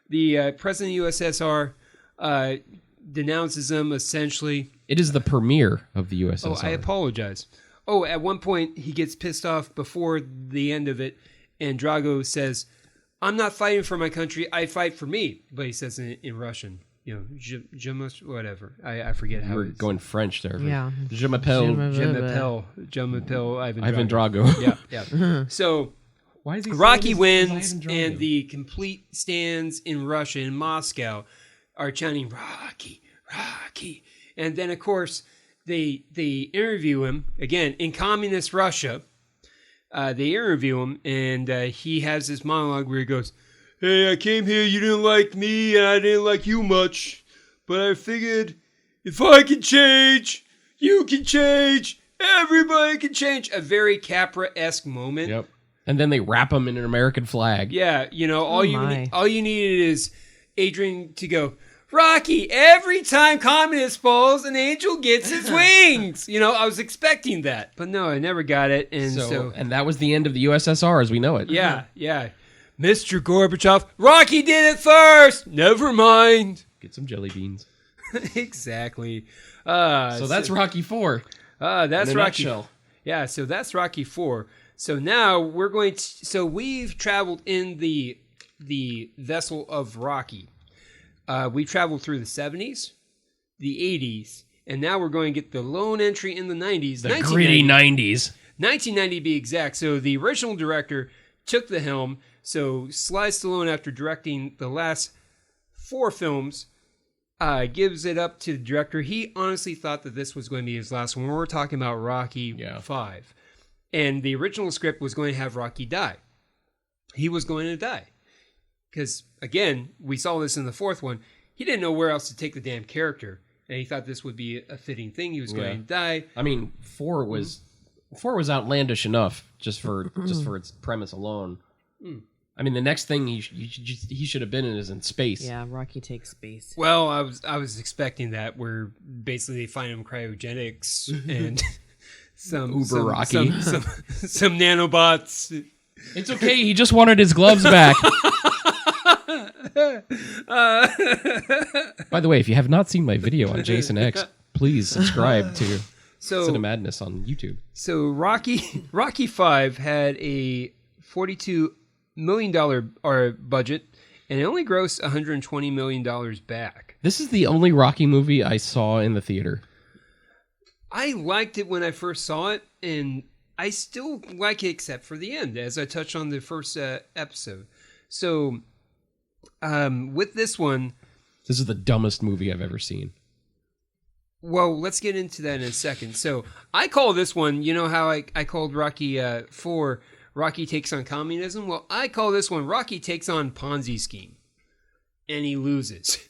The president of the USSR denounces him essentially. It is the premiere of the USSR. Oh, I apologize. Oh, at one point he gets pissed off before the end of it, and Drago says, "I'm not fighting for my country. I fight for me." But he says in Russian. You know, je whatever. I forget how We're it's going French there. Yeah. Je m'appelle Je m'appelle Ivan Drago. Yeah. So Why is he Rocky saying wins, Ivan Drago? and the complete stands in Russia, in Moscow, are chanting Rocky, Rocky, and then of course they interview him again in communist Russia. They interview him, and he has this monologue where he goes, "Hey, I came here, you didn't like me, and I didn't like you much. But I figured if I can change, you can change. Everybody can change." A very Capra-esque moment. Yep. And then they wrap him in an American flag. Yeah, you know, all my. you needed is Adrian to go, "Rocky, every time communist falls, an angel gets his wings." You know, I was expecting that. But no, I never got it. And so And that was the end of the USSR as we know it. yeah. Mr. Gorbachev, Rocky did it first. Never mind. Get some jelly beans. Exactly. So that's Rocky 4. That's in a Rocky. nutshell. Yeah, so that's Rocky 4. So now we're going to. So we've traveled in the vessel of Rocky. We traveled through the 70s, the 80s, and now we're going to get the lone entry in the 90s. The gritty 90s. 1990 to be exact. So the original director took the helm. So Sly Stallone, after directing the last 4 films, gives it up to the director. He honestly thought that this was going to be his last one. We're talking about Rocky 5. And the original script was going to have Rocky die. He was going to die. Because, again, we saw this in the 4th one. He didn't know where else to take the damn character. And he thought this would be a fitting thing. He was going to die. I mean, 4 was outlandish enough just for its premise alone. I mean, the next thing he should have been in is in space. Yeah, Rocky takes space. Well, I was expecting that, where basically they find him cryogenics and some Rocky. some nanobots. It's okay. He just wanted his gloves back. By the way, if you have not seen my video on Jason X, please subscribe to Cinemadness on YouTube. So Rocky 5 had a $42 million budget, and it only grossed $120 million back. This is the only Rocky movie I saw in the theater. I liked it when I first saw it, and I still like it except for the end, as I touched on the first episode. So, with this one... This is the dumbest movie I've ever seen. Well, let's get into that in a second. So, I call this one, you know how I called Rocky 4... Rocky takes on communism? Well, I call this one Rocky takes on Ponzi scheme. And he loses.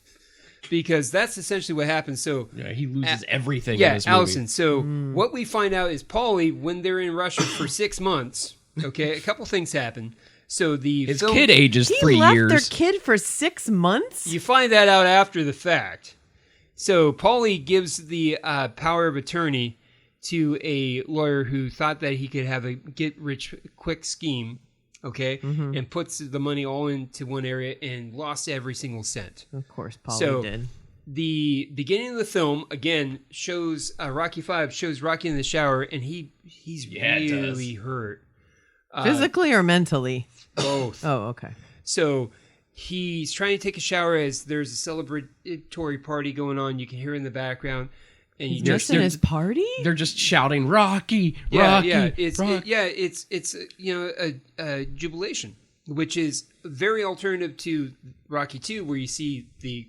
Because that's essentially what happens. So yeah, he loses everything in this movie. Alison. So what we find out is Paulie, when they're in Russia for 6 months, okay, a couple things happen. So his kid ages 3 years. He left their kid for 6 months? You find that out after the fact. So Paulie gives the power of attorney to a lawyer who thought that he could have a get-rich-quick scheme, okay, and puts the money all into one area and lost every single cent. Of course, Paulie did. The beginning of the film, again, shows Rocky V, shows Rocky in the shower, and he's really hurt. Physically or mentally? Both. Oh, okay. So he's trying to take a shower as there's a celebratory party going on. You can hear it in the background. And He's just in his party? They're just shouting, Rocky, Yeah, Rocky, yeah. It's Rocky. it's a jubilation, which is very alternative to Rocky II, where you see the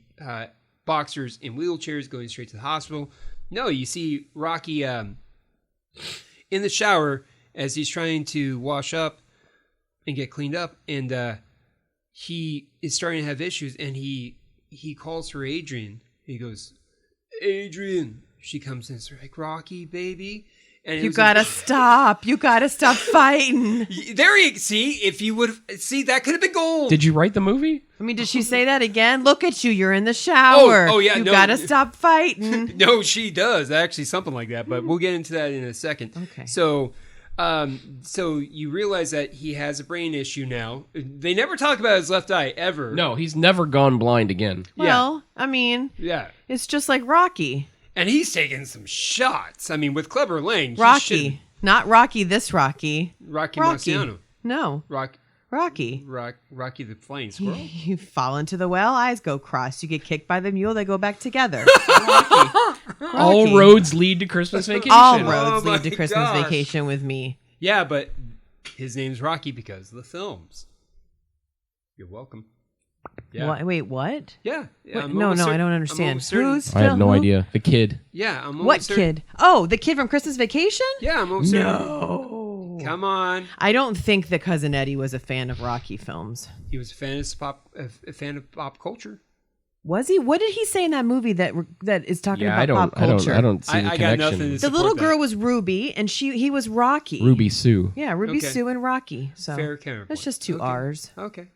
boxers in wheelchairs going straight to the hospital. No, you see Rocky in the shower as he's trying to wash up and get cleaned up, and he is starting to have issues, and he calls her Adrian. He goes, Adrian. She comes in and says, like, Rocky, baby. And You gotta stop fighting. There you see, if you would see, that could have been gold. Did you write the movie? I mean, did she say that again? Look at you, you're in the shower. Oh, yeah, You no. gotta stop fighting. No, she does actually, something like that, but we'll get into that in a second. Okay. So you realize that he has a brain issue now. They never talk about his left eye ever. No, he's never gone blind again. Well, I mean, Yeah. it's just like Rocky. And he's taking some shots. I mean, with Clubber Lang. Rocky. Not Rocky, this Rocky. Rocky Rocky. Marciano. No, Rocky Rocky. the Flying Squirrel. You fall into the well, eyes go cross. You get kicked by the mule, they go back together. All roads lead to Christmas Vacation. All roads Oh lead to my Christmas gosh. Vacation with me. Yeah, but his name's Rocky because of the films. You're welcome. Yeah. What? Wait, what? Yeah. Wait, I'm no, almost I certain- don't I'm understand. almost certain- Who's I have no who? idea. The kid. Yeah, I'm almost What certain- kid? Oh, the kid from Christmas Vacation? Yeah, I'm almost certain. No. Come on. I don't think that Cousin Eddie was a fan of Rocky films. He was a fan of pop culture. Was he? What did he say in that movie that is talking Yeah, about pop culture? I don't see the I got nothing connection. to The little support girl that. was Ruby, and he was Rocky. Ruby Sue. Yeah, Ruby Okay. Sue and Rocky. So Fair counterpoint. that's just two Okay. R's. Okay.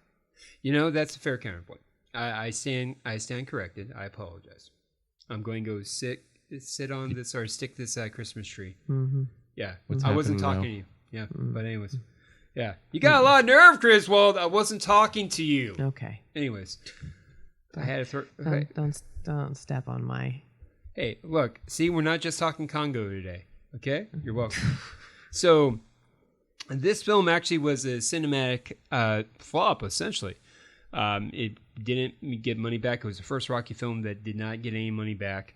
You know, that's a fair counterpoint. I stand corrected. I apologize. I'm going to go sit on this or stick this Christmas tree. Mm-hmm. Yeah. What's I wasn't happening talking now? to you. Yeah. But anyways. Yeah. You got a lot of nerve, Griswold. I wasn't talking to you. Okay. Anyways. I had to throw. Okay. Don't step on my. Hey, look. See, we're not just talking Congo today. Okay? You're welcome. So, this film actually was a cinematic flop, essentially. It didn't get money back. It was the first Rocky film that did not get any money back.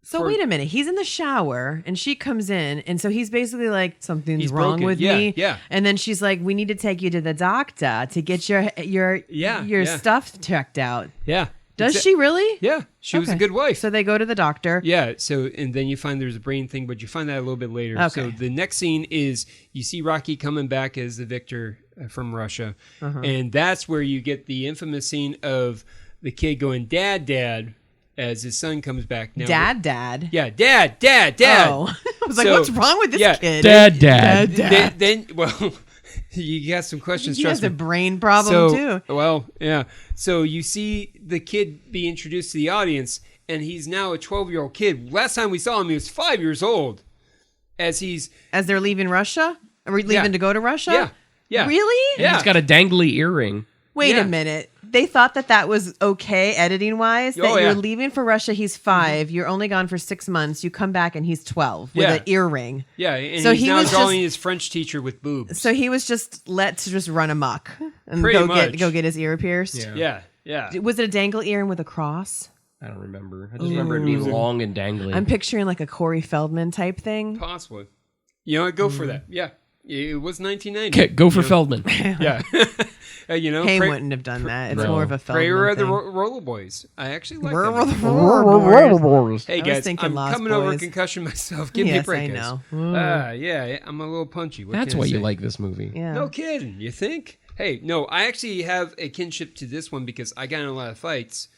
So wait a minute. He's in the shower, and she comes in, and so he's basically like, something's He's wrong broken. with Yeah, me. yeah. And then she's like, we need to take you to the doctor to get your Yeah. stuff checked out. Yeah. Does she really? Yeah. She was a Okay. good wife. So they go to the doctor. Yeah, so and then you find there's a brain thing, but you find that a little bit later. Okay. So the next scene is you see Rocky coming back as the victor from Russia, and that's where you get the infamous scene of the kid going, "Dad, Dad," as his son comes back. Now, Dad. yeah, Dad. Oh, I was like, So, what's wrong with this yeah, kid? Dad. Then well, you got some questions. He Trust has a me. brain problem too. Well, yeah. So you see the kid be introduced to the audience, and he's now a 12-year-old kid. Last time we saw him, he was 5 years old. As They're leaving Russia? Are we leaving to go to Russia? Yeah. Yeah. Really? Yeah. He's got a dangly earring. Wait Yeah. a minute. They thought that was okay editing wise. That Oh, yeah. you're leaving for Russia. He's 5. You're only gone for 6 months. You come back and he's 12 with Yeah. an earring. Yeah, and So he's he now was calling just- his French teacher with boobs. So he was just let to just run amok and Pretty go much. get his ear pierced. Yeah. Yeah. Was it a dangle earring with a cross? I don't remember. I just remember it being long and dangling. I'm picturing like a Corey Feldman type thing. Possibly. You know what? Go for that. Yeah. It was 1990. Okay, go for Feldman. Yeah. You know, Hay pray, wouldn't have done that. It's No. more of a Feldman Prayer of the thing. Roller Boys. I actually like Roar, that. roar, roar, roar. Hey I was guys, thinking I'm Lost coming over Boys. concussion myself. Give me a Yes, break, I guys. know. Yeah, I'm a little punchy. What That's can I why you say? like this movie. Yeah. No kidding. You think? Hey, no, I actually have a kinship to this one because I got in a lot of fights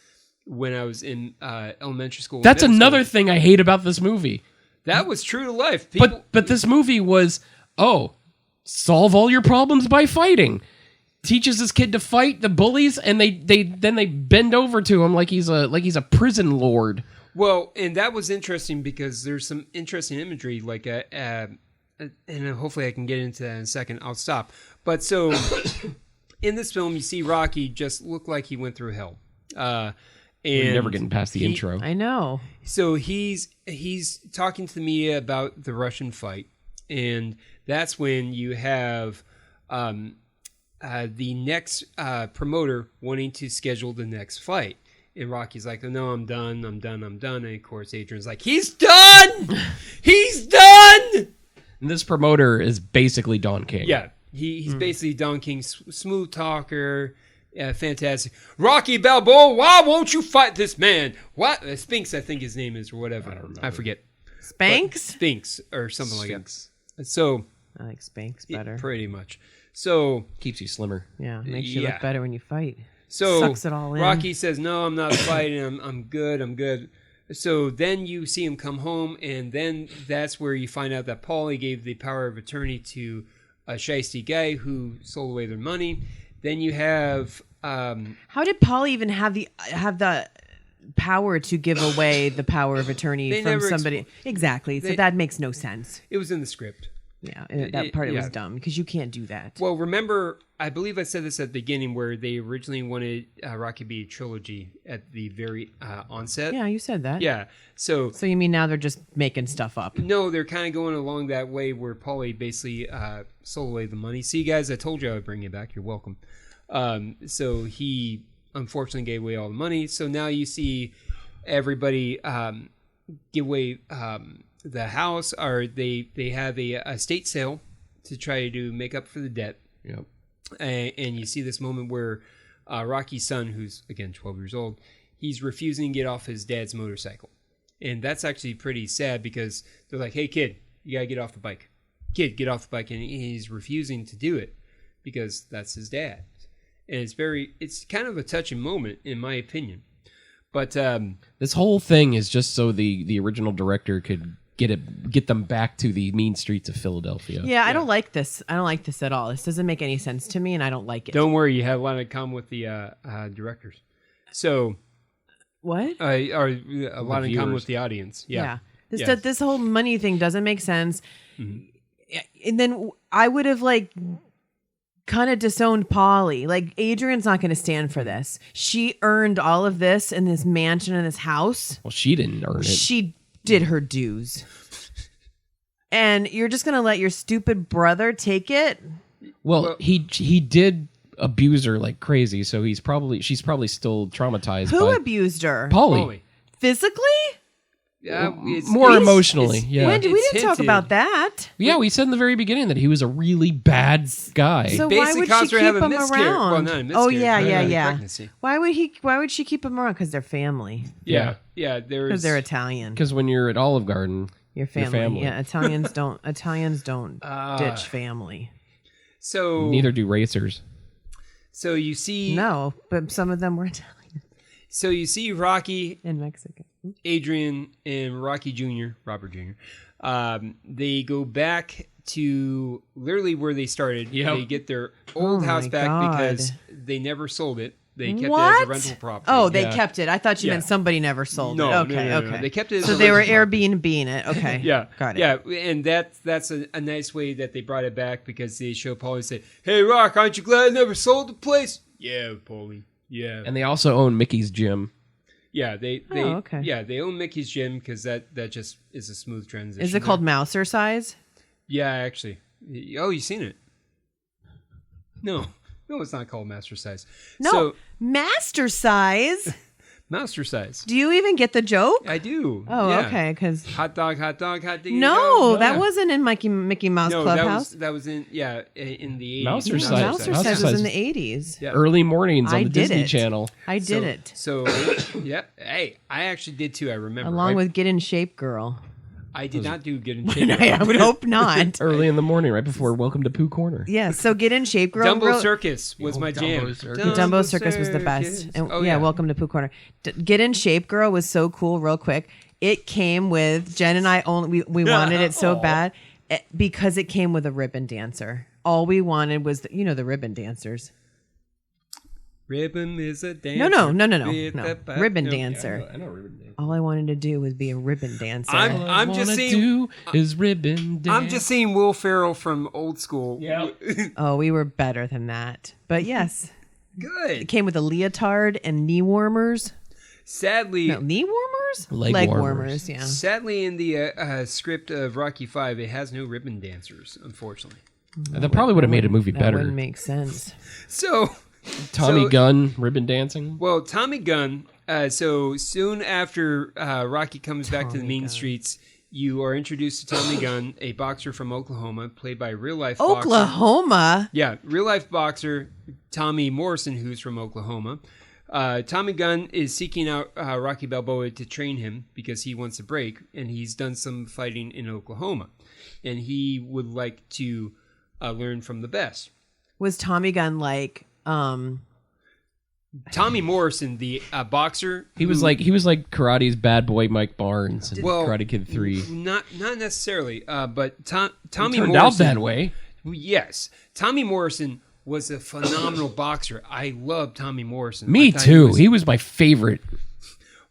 when I was in elementary school. That's middle another school. thing I hate about this movie. That was true to life. People, But this movie was, solve all your problems by fighting. Teaches this kid to fight the bullies, and then they bend over to him like he's a prison lord. Well, and that was interesting because there's some interesting imagery, like and hopefully I can get into that in a second. I'll stop. But so in this film, you see Rocky just look like he went through hell. And We're never getting past the intro. I know. So he's talking to the media about the Russian fight, and that's when you have the next promoter wanting to schedule the next fight. And Rocky's like, oh, no, I'm done. And of course, Adrian's like, he's done! He's done! And this promoter is basically Don King. Yeah, he's basically Don King, smooth talker, fantastic. Rocky Balboa, why won't you fight this man? What? Spinks, I think his name is, or whatever. I forget. Spanx? Spinks, or something like that. So I like Spanx better. pretty much. So Keeps you slimmer. Yeah, makes you look better when you fight. So Sucks it all in. Rocky says, no, I'm not fighting. I'm good. So then you see him come home, and then that's where you find out that Paulie gave the power of attorney to a shiesty guy who sold away their money. Then you have... How did Paul even have the power to give away the power of attorney from somebody? Exactly. So that makes no sense. It was in the script. Yeah, that part was dumb because you can't do that. Well, remember, I believe I said this at the beginning where they originally wanted Rocky to be a trilogy at the very onset. Yeah, you said that. Yeah. So you mean now they're just making stuff up? No, they're kind of going along that way where Paulie basically sold away the money. See, guys, I told you I would bring it back. You're welcome. So he unfortunately gave away all the money. So now you see everybody give away the house, or they have a estate sale to try to make up for the debt. Yep. And you see this moment where Rocky's son, who's again 12 years old, he's refusing to get off his dad's motorcycle. And that's actually pretty sad because they're like, hey, kid, you got to get off the bike. Kid, get off the bike. And he's refusing to do it because that's his dad. And it's kind of a touching moment, in my opinion. But this whole thing is just so the original director could get them back to the mean streets of Philadelphia. Yeah, I don't like this. I don't like this at all. This doesn't make any sense to me, and I don't like it. Don't worry, you have a lot in common with the directors. So what? Or a lot in common with the audience. Yeah. This whole money thing doesn't make sense. Mm-hmm. And then I would have kind of disowned Polly. Like, Adrian's not going to stand for this. She earned all of this in this mansion and this house. Well, she didn't earn it. She did her dues. And you're just going to let your stupid brother take it? Well, he did abuse her like crazy, so she's probably still traumatized. Who abused her? Paulie. Physically? Yeah, more emotionally. Yeah. We didn't talk about that. Yeah, we said in the very beginning that he was a really bad guy. So why would she keep him around? Well, not a miscarriage. Oh yeah. Pregnancy. Why would she keep him around? Because they're family. Yeah. Because they're Italian. Because when you're at Olive Garden, you're family. Yeah, Italians don't ditch family. So neither do racers. So you see, no, but some of them were Italian. So you see Rocky and Mexican, Adrian and Rocky Jr., Robert Jr. They go back to literally where they started. Yep. They get their old house back because they never sold it. They kept it as a rental property. Oh, they kept it. I thought you meant somebody never sold it. Okay. No. They kept it. So they were Airbnb-ing it. Okay. Yeah. Got it. Yeah, and that's a nice way that they brought it back because they show Paulie and say, "Hey, Rock, aren't you glad I never sold the place?" Yeah, Paulie. Yeah. And they also own Mickey's Gym. Yeah, they okay. Yeah, they own Mickey's Gym because that just is a smooth transition. Is it called Mouser Size? Yeah, actually. Oh, you've seen it? No, it's not called Master Size. No, so, Master Size. Master Size. Do you even get the joke? I do. Oh, yeah. okay. Because hot dog. No, that wasn't in Mickey Mouse Clubhouse. That was in in the 80s. Mouser Size. Mouser Size was in the 80s. Yeah. Early mornings on the Disney it. Channel. I did it. So yeah, hey, I actually did too. I remember. Along with Get in Shape Girl. I did not do Get in Shape Girl. I would hope not. Early in the morning, right before Welcome to Pooh Corner. Yeah, so Get in Shape Girl. Dumbo Circus was my jam. Dumbo Circus was the best. And, Welcome to Pooh Corner. Get in Shape Girl was so cool. Real quick, it came with Jen and I. We wanted it so bad because it came with a ribbon dancer. All we wanted was the ribbon dancers. Ribbon is a dancer. No. with a butt- Ribbon no. dancer. I know ribbon dance. All I wanted to do was be a ribbon dancer. I'm just seeing. Do is ribbon dance. I'm just seeing Will Ferrell from Old School. Yeah. Oh, we were better than that. But yes, Good. it came with a leotard and knee warmers. Sadly, No, knee warmers? Leg warmers. warmers, yeah. sadly, in the script of Rocky V, it has no ribbon dancers, unfortunately. That probably would have made a movie That better. wouldn't make sense. So, Tommy so- Gunn ribbon dancing. well, Tommy Gunn. So soon after Rocky comes back to the mean streets, you are introduced to Tommy Gunn, a boxer from Oklahoma, played by real life boxer. Oklahoma? Yeah, real life boxer Tommy Morrison, who's from Oklahoma. Tommy Gunn is seeking out Rocky Balboa to train him because he wants a break, and he's done some fighting in Oklahoma, and he would like to learn from the best. Was Tommy Gunn like Tommy Morrison, the boxer, He was like karate's bad boy Mike Barnes in Well, Karate Kid 3. not necessarily, but Tommy Turned Morrison out that way. Yes, Tommy Morrison was a phenomenal boxer. I love Tommy Morrison. I Me thought too. He was my favorite.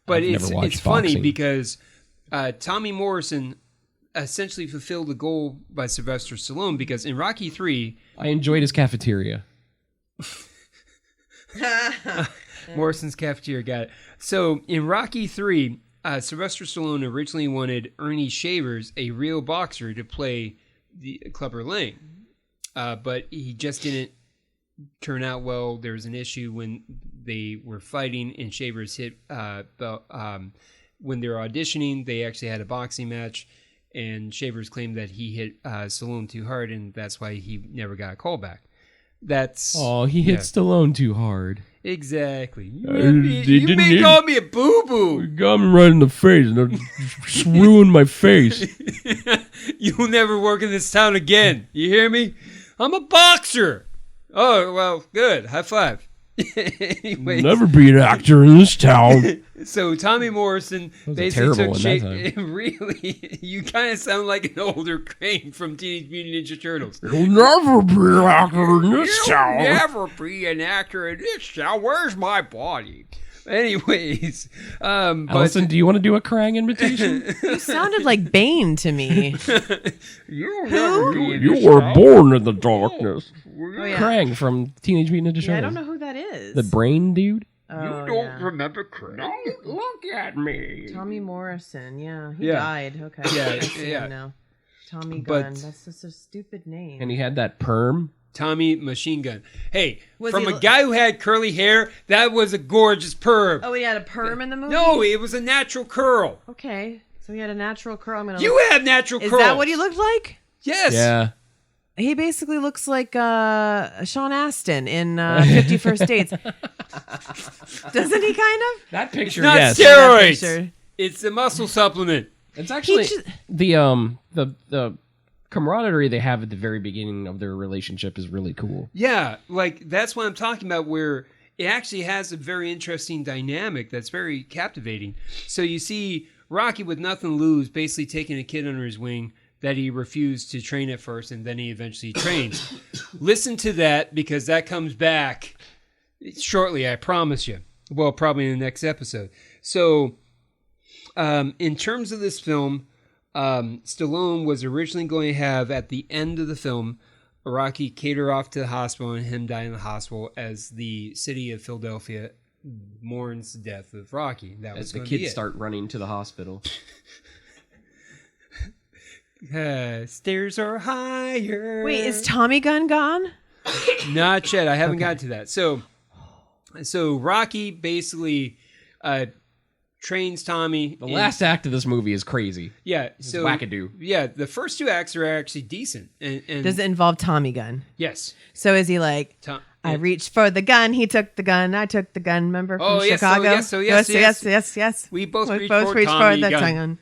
But I've it's never watched funny boxing. because Tommy Morrison essentially fulfilled the goal by Sylvester Stallone because in Rocky 3, I enjoyed his cafeteria. Morrison's cafeteria got it. So in Rocky 3, Sylvester Stallone originally wanted Ernie Shavers, a real boxer, to play the Clubber Lang. But he just didn't turn out well. There was an issue when they were fighting and Shavers hit when they were auditioning, they actually had a boxing match, and Shavers claimed that he hit Stallone too hard, and that's why he never got a call back. That's He hit Stallone too hard. exactly. You didn't may hit- call me a boo-boo. Got me right in the face and just ruined my face. You'll never work in this town again. You hear me? I'm a boxer. Oh, well, good. High five. Anyways, Never be an actor in this town. so Tommy Morrison was a basically terrible took one that shape. Really, you kind of sound like an older Crane from Teenage Mutant Ninja Turtles. You'll never be an actor in this town. Never be an actor in this town. Where's my body? Anyways, Alison, do you want to do a Krang imitation? You sounded like Bane to me. you'll never be in You this were town. born in the darkness. Oh, yeah. Krang from Teenage Mutant Ninja Turtles. Yeah, I don't know who that is. The brain dude? Oh, You don't yeah. remember Crane? Look at me. Tommy Morrison. Yeah, he Yeah. died. Okay. Yeah, I see yeah. him now. Tommy But- Gunn. That's just a stupid name. And he had that perm. Tommy Machine Gun. Hey, Was from he a guy who had curly hair, that was a gorgeous perm. Oh, he had a perm in the movie? No, it was a natural curl. Okay. So he had a natural curl. I'm gonna You have natural Is curls. that what he looked like? Yes. Yeah. He basically looks like Sean Astin in 50 First Dates. Doesn't he kind of? That picture, Not yes. That steroids. picture. It's a muscle supplement. It's actually He the camaraderie they have at the very beginning of their relationship is really cool. Yeah, like that's what I'm talking about, where it actually has a very interesting dynamic that's very captivating. So you see Rocky with nothing to lose, basically taking a kid under his wing that he refused to train at first, and then he eventually trains. Listen to that, because that comes back shortly, I promise you. Well, probably in the next episode. So, in terms of this film, Stallone was originally going to have, at the end of the film, Rocky cater off to the hospital and him die in the hospital as the city of Philadelphia mourns the death of Rocky. That was As the going to be kids it. start running to the hospital. Stairs are higher. Wait, is Tommy Gunn gone? Not yet. I haven't got to that. So Rocky basically trains Tommy. The last act of this movie is crazy. Yeah. It's So wackadoo. Yeah, the first two acts are actually decent. And Does it involve Tommy Gunn? yes. So is he like, I reached for the gun, he took the gun, I took the gun, remember from Oh, yes, Chicago? yes. We both reached for Tommy the gun. gun.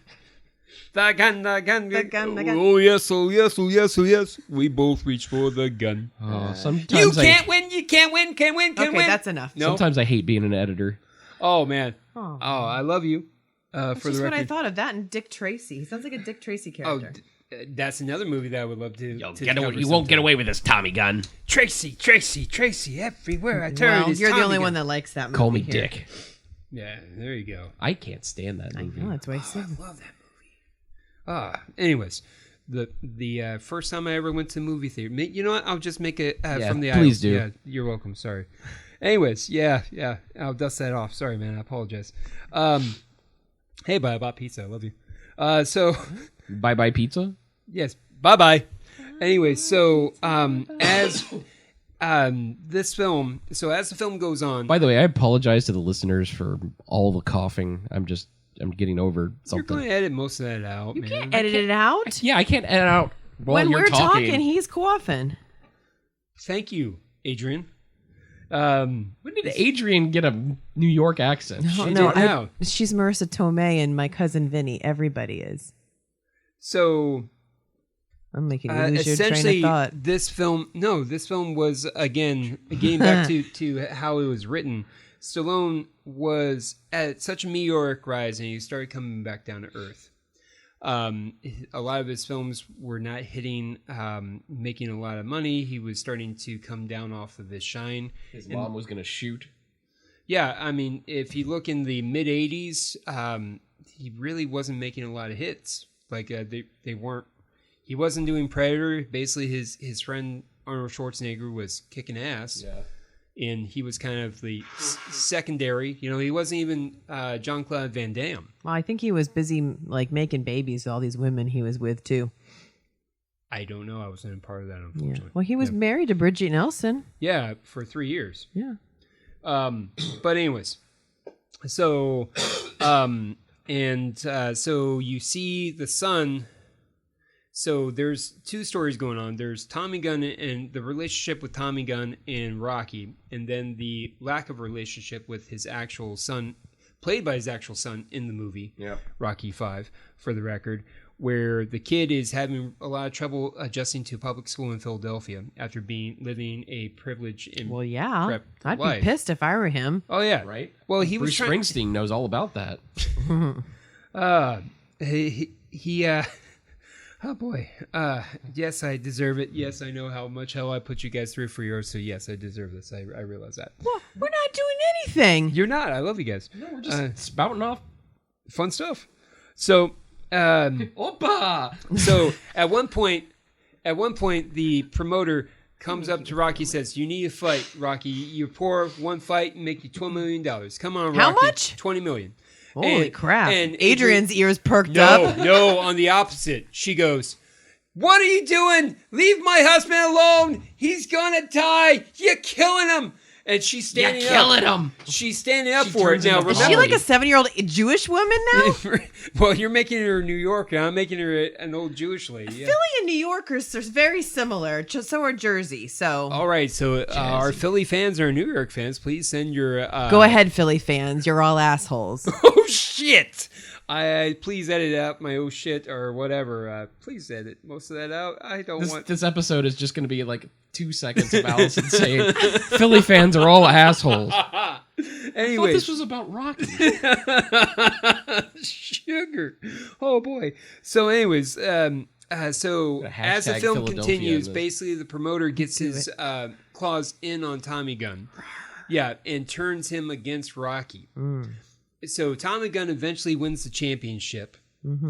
The gun. The gun, the gun. Oh yes, oh yes, oh yes, oh yes. We both reach for the gun. Oh, sometimes You can't win, you can't win, can't win, can't Okay, win. that's enough. No. Sometimes I hate being an editor. Oh man. Oh. I love you. That's For the just what record. I thought of that and Dick Tracy. He sounds like a Dick Tracy character. that's another movie that I would love to. You cover won't get sometime. away with this Tommy gun. Tracy, everywhere I turn. Well, is you're the Tommy only gun. one that likes that movie. Call me here. Dick. Yeah, there you go. I can't stand that I movie. know, that's why I said. I love that movie. Anyways, the first time I ever went to the movie theater. You know what? I'll just make it from the please aisles. do. Yeah, you're welcome. Sorry. Anyways, yeah. I'll dust that off. Sorry, man. I apologize. Hey, bye. I bought pizza. I love you. So, Bye Bye Pizza? yes. Bye. Anyway, so as this film, as the film goes on, By the way, I apologize to the listeners for all the coughing. I'm getting over you're something. going to edit most of that out, You man. can't edit it out. Yeah, I can't edit out while When you're we're talking. talking, he's coughing. Thank you, Adrian. When did Adrian get a New York accent? Oh, She no, did now. she's Marissa Tomei and my cousin Vinny. Everybody is. So I'm making you lose your train essentially, of thought. this film was again getting back to how it was written. Stallone was at such a meteoric rise, and he started coming back down to earth. A lot of his films were not hitting, making a lot of money. He was starting to come down off of his shine. His mom was going to shoot. Yeah, I mean, if you look in the mid '80s, he really wasn't making a lot of hits. Like they weren't. He wasn't doing Predator. Basically, his friend Arnold Schwarzenegger was kicking ass. Yeah. And he was kind of the secondary. You know, he wasn't even Jean-Claude Van Damme. Well, I think he was busy like making babies with all these women he was with too. I don't know. I wasn't a part of that, Yeah. unfortunately. Well, he was married to Bridget Nelson. Yeah, for 3 years. Yeah. But anyways, so so you see the son. So there's two stories going on. There's Tommy Gunn and the relationship with Tommy Gunn and Rocky, and then the lack of relationship with his actual son, played by his actual son in the movie, Rocky 5, for the record, where the kid is having a lot of trouble adjusting to public school in Philadelphia after living a privileged and Well, yeah. prep I'd life. be pissed if I were him. Oh yeah, Right? Well, he Bruce was trying. Springsteen knows all about that. Oh boy. Yes, I deserve it. Yes, I know how much hell I put you guys through for yours. So yes, I deserve this. I realize that. Well, we're not doing anything. You're not. I love you guys. No, we're just spouting off. Fun stuff. So, Opa! so at one point, the promoter comes up to Rocky, says, "You need to fight, Rocky. You pour one fight and make you $12 million. Come on, Rocky. How much? $20 million." Holy crap. And Adrian's ears perked up. No, on the opposite. She goes, "What are you doing? Leave my husband alone. He's gonna die. You're killing him." And she's standing up. killing him. She's standing up for it. turns Now, into Is remember, she like a 7-year-old Jewish woman now? well, you're making her a New Yorker. I'm making her an old Jewish lady. Yeah. Philly and New Yorkers are very similar. So are Jersey. So All right, so our Philly fans or New York fans, please send your... go ahead, Philly fans. You're all assholes. Oh, shit! Please edit out my oh shit or whatever. Please edit most of that out. I don't want... This episode is just going to be like 2 seconds of Alison saying, Philly fans are all assholes. I thought Anyway, this was about Rocky. sugar. Oh boy. So, anyways, so as the Hashtag film Philadelphia continues, in this. basically the promoter gets his claws in on Tommy Gunn, and turns him against Rocky. So Tommy Gunn eventually wins the championship.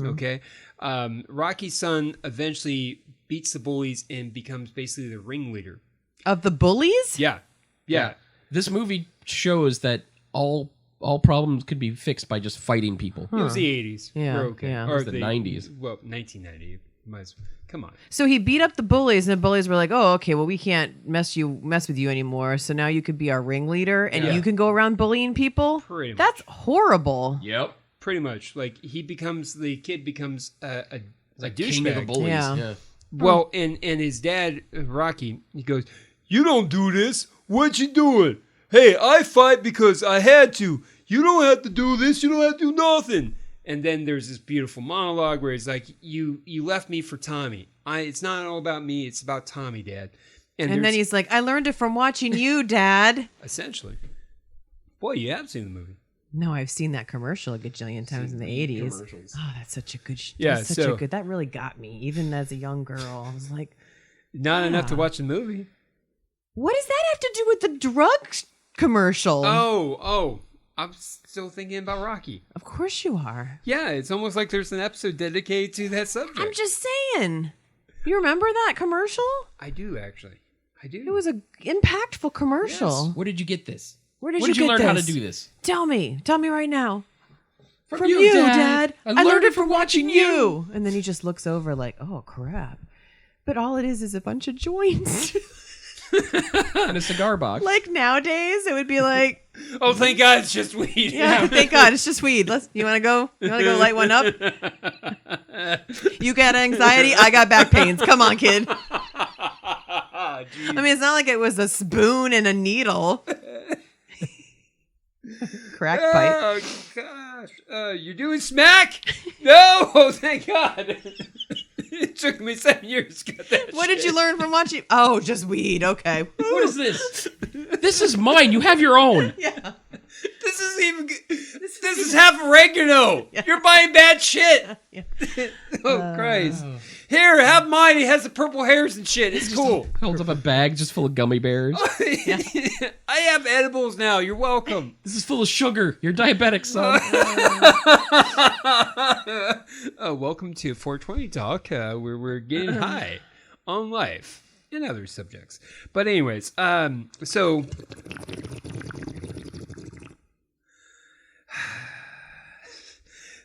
Okay, Rocky's son eventually beats the bullies and becomes basically the ringleader. Of the bullies? Yeah. This movie shows that all problems could be fixed by just fighting people. It was the 80s. Yeah, We're okay. yeah. Or It was the 90s. Well, 1990. Come on. So he beat up the bullies, and the bullies were like, "Oh, okay, well, we can't mess with you anymore. So now you could be our ringleader, and Yeah. you can go around bullying people." Pretty much. That's horrible. Yep. Pretty much. Like, the kid becomes a Like king of the douchebag. bullies. Yeah. Yeah. Well, and his dad, Rocky, he goes, "You don't do this. What you doing? Hey, I fight because I had to. You don't have to do this. You don't have to do nothing." And then there's this beautiful monologue where he's like, "You left me for Tommy. It's not all about me. It's about Tommy, Dad." And then there's- he's like, "I learned it from watching you, Dad." essentially, boy, you have seen the movie. No, I've seen that commercial a gajillion times in the 80s. commercials. Oh, that's such a good. Yeah, that's such so- a good. That really got me, even as a young girl. I was like, Not enough to Yeah. watch the movie. what does that have to do with the drug commercial? Oh, I'm still thinking about Rocky. Of course you are. Yeah, it's almost like there's an episode dedicated to that subject. I'm just saying. You remember that commercial? I do, actually. I do. It was a impactful commercial. Where did you get this? Where did Where you did you get learn how to this? do this? Tell me right now. From you, Dad. I learned it from watching you. And then he just looks over like, oh crap. But all it is a bunch of joints. And a cigar box. Like nowadays, it would be like, Oh, thank God, it's just weed. yeah, thank God, it's just weed. You want to go? You want to go light one up? You got anxiety? I got back pains. Come on, kid. I mean, it's not like it was a spoon and a needle. Crack pipe. Oh gosh, you're doing smack? No, oh, thank God. It took me 7 years to get that. What did you learn from watching? Oh, just weed. Okay. What is this? This is mine. You have your own. Yeah. This is even good. This is half oregano. You're buying bad shit. Yeah. Oh Christ! Here, have mine. It has the purple hairs and shit. It's cool. Holds up a bag just full of gummy bears. I have edibles now. You're welcome. This is full of sugar. You're diabetic, son. Welcome to 420 Talk, where we're getting high on life and other subjects. But anyways,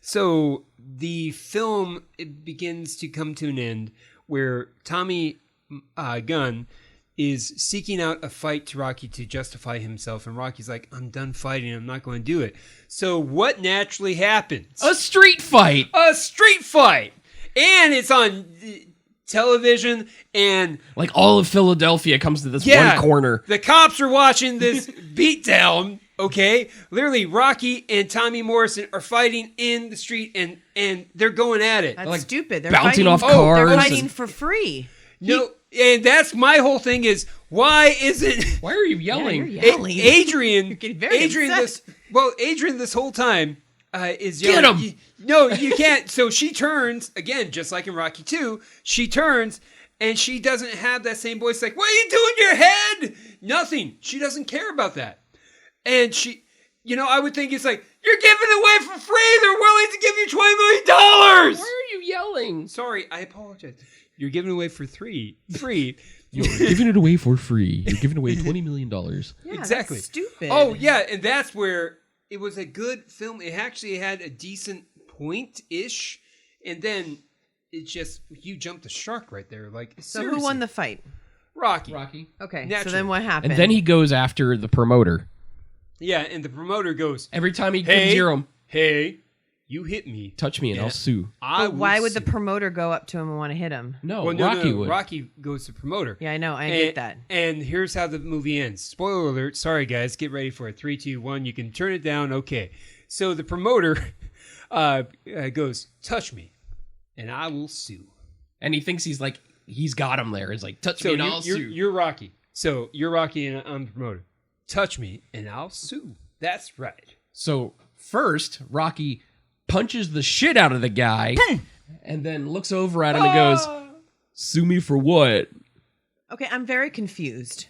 so the film, it begins to come to an end where Tommy Gunn is seeking out a fight to Rocky to justify himself, and Rocky's like, I'm done fighting, I'm not going to do it. So what naturally happens? A street fight. A street fight! And it's on television, and Like all of Philadelphia comes to this yeah, one corner. the cops are watching this beatdown, okay? Literally, Rocky and Tommy Morrison are fighting in the street, and they're going at it. That's stupid. They're bouncing fighting, off They're cars fighting and- for free. No, and that's my whole thing is, why isn't... Why are you yelling? you're yelling. Adrian, You're getting very upset. Adrian this whole time is Get yelling. him! No, you can't. So she turns, again, just like in Rocky 2, she turns and she doesn't have that same voice like, what are you doing to your head? Nothing. She doesn't care about that. And she, I would think it's like, you're giving it away for free. They're willing to give you $20 million. Why are you yelling? Sorry, I apologize. You're giving it away for free. You're giving it away for free. You're giving away $20 million. Yeah, Exactly. That's stupid. Oh, yeah, and that's where it was a good film. It actually had a decent point-ish, and then it just, you jumped the shark right there. Like, So seriously. who won the fight? Rocky. Okay. So Naturally. then what happened? And then he goes after the promoter. Yeah, and the promoter goes, Every time he hey, gives him, hey, you hit me. touch me and I'll sue. I But why will would the sue." promoter go up to him and want to hit him? No, Well, no, Rocky no, would. Rocky goes to promoter. Yeah, I know. I get that. And here's how the movie ends. Spoiler alert. Sorry, guys. Get ready for it. 3, 2, 1. You can turn it down. Okay. So the promoter goes, touch me, and I will sue. And he thinks he's got him there. It's like, touch So me and I'll sue. you're Rocky. So you're Rocky, and I'm the promoter. Touch me, and I'll sue. That's right. So first, Rocky punches the shit out of the guy and then looks over at him and goes, sue me for what? Okay, I'm very confused.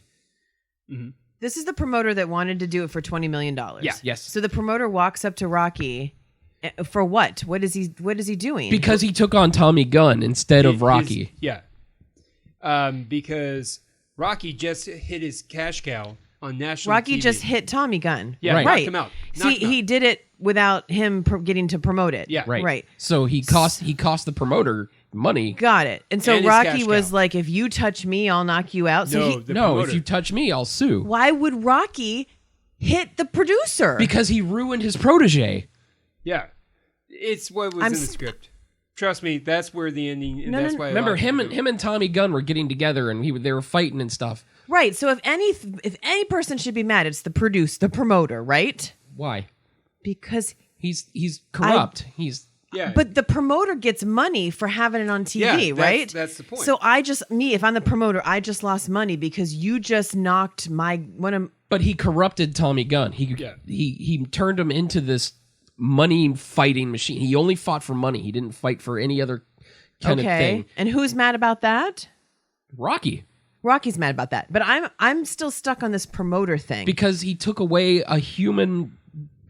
Mm-hmm. This is the promoter that wanted to do it for $20 million. Yeah. Yes. So the promoter walks up to Rocky for what? What is he doing? Because he took on Tommy Gunn instead of Rocky. Yeah. Because Rocky just hit his cash cow on national Rocky TV. just hit Tommy Gunn. Yeah, Right. knocked Right. him out. See, Knocked him out. he did it without him getting to promote it. Yeah. Right. So he cost the promoter money. Got it. And so And his Rocky cash was cow. like, if you touch me, I'll knock you out. So No, he, the No, promoter. if you touch me, I'll sue. why would Rocky hit the producer? Because he ruined his protege. Yeah. It's what was I'm in the s- script. Trust me, that's where the ending. And No, that's no, why. a Remember lot of him people- and Tommy Gunn were getting together and they were fighting and stuff. Right. So if any person should be mad, it's the promoter, right? Why? Because He's corrupt. Yeah. but the promoter gets money for having it on TV, Yeah, that's- right? that's the point. So if I'm the promoter, I just lost money because you just knocked one of But he corrupted Tommy Gunn. He turned him into this money fighting machine. He only fought for money. He didn't fight for any other kind of thing. And who's mad about that? Rocky. Rocky's mad about that. But I'm still stuck on this promoter thing. Because he took away a human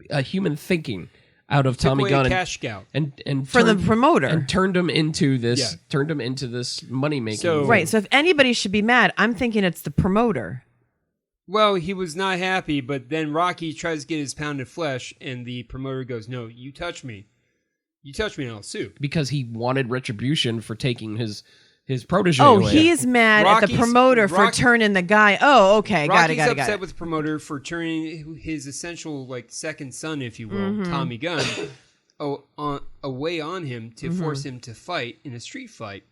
thinking out of Tommy Gunn cash cow. and for the promoter. And turned him into this money making. So, right. So if anybody should be mad, I'm thinking it's the promoter. Well, he was not happy, but then Rocky tries to get his pound of flesh, and the promoter goes, "No, you touch me. You touch me and I'll sue." Because he wanted retribution for taking his protege Oh, away. he's mad at the promoter for turning the guy. Oh, okay. Got it. Rocky's upset with the promoter for turning his essential, second son, if you will, Tommy Gunn, away on him to force him to fight in a street fight.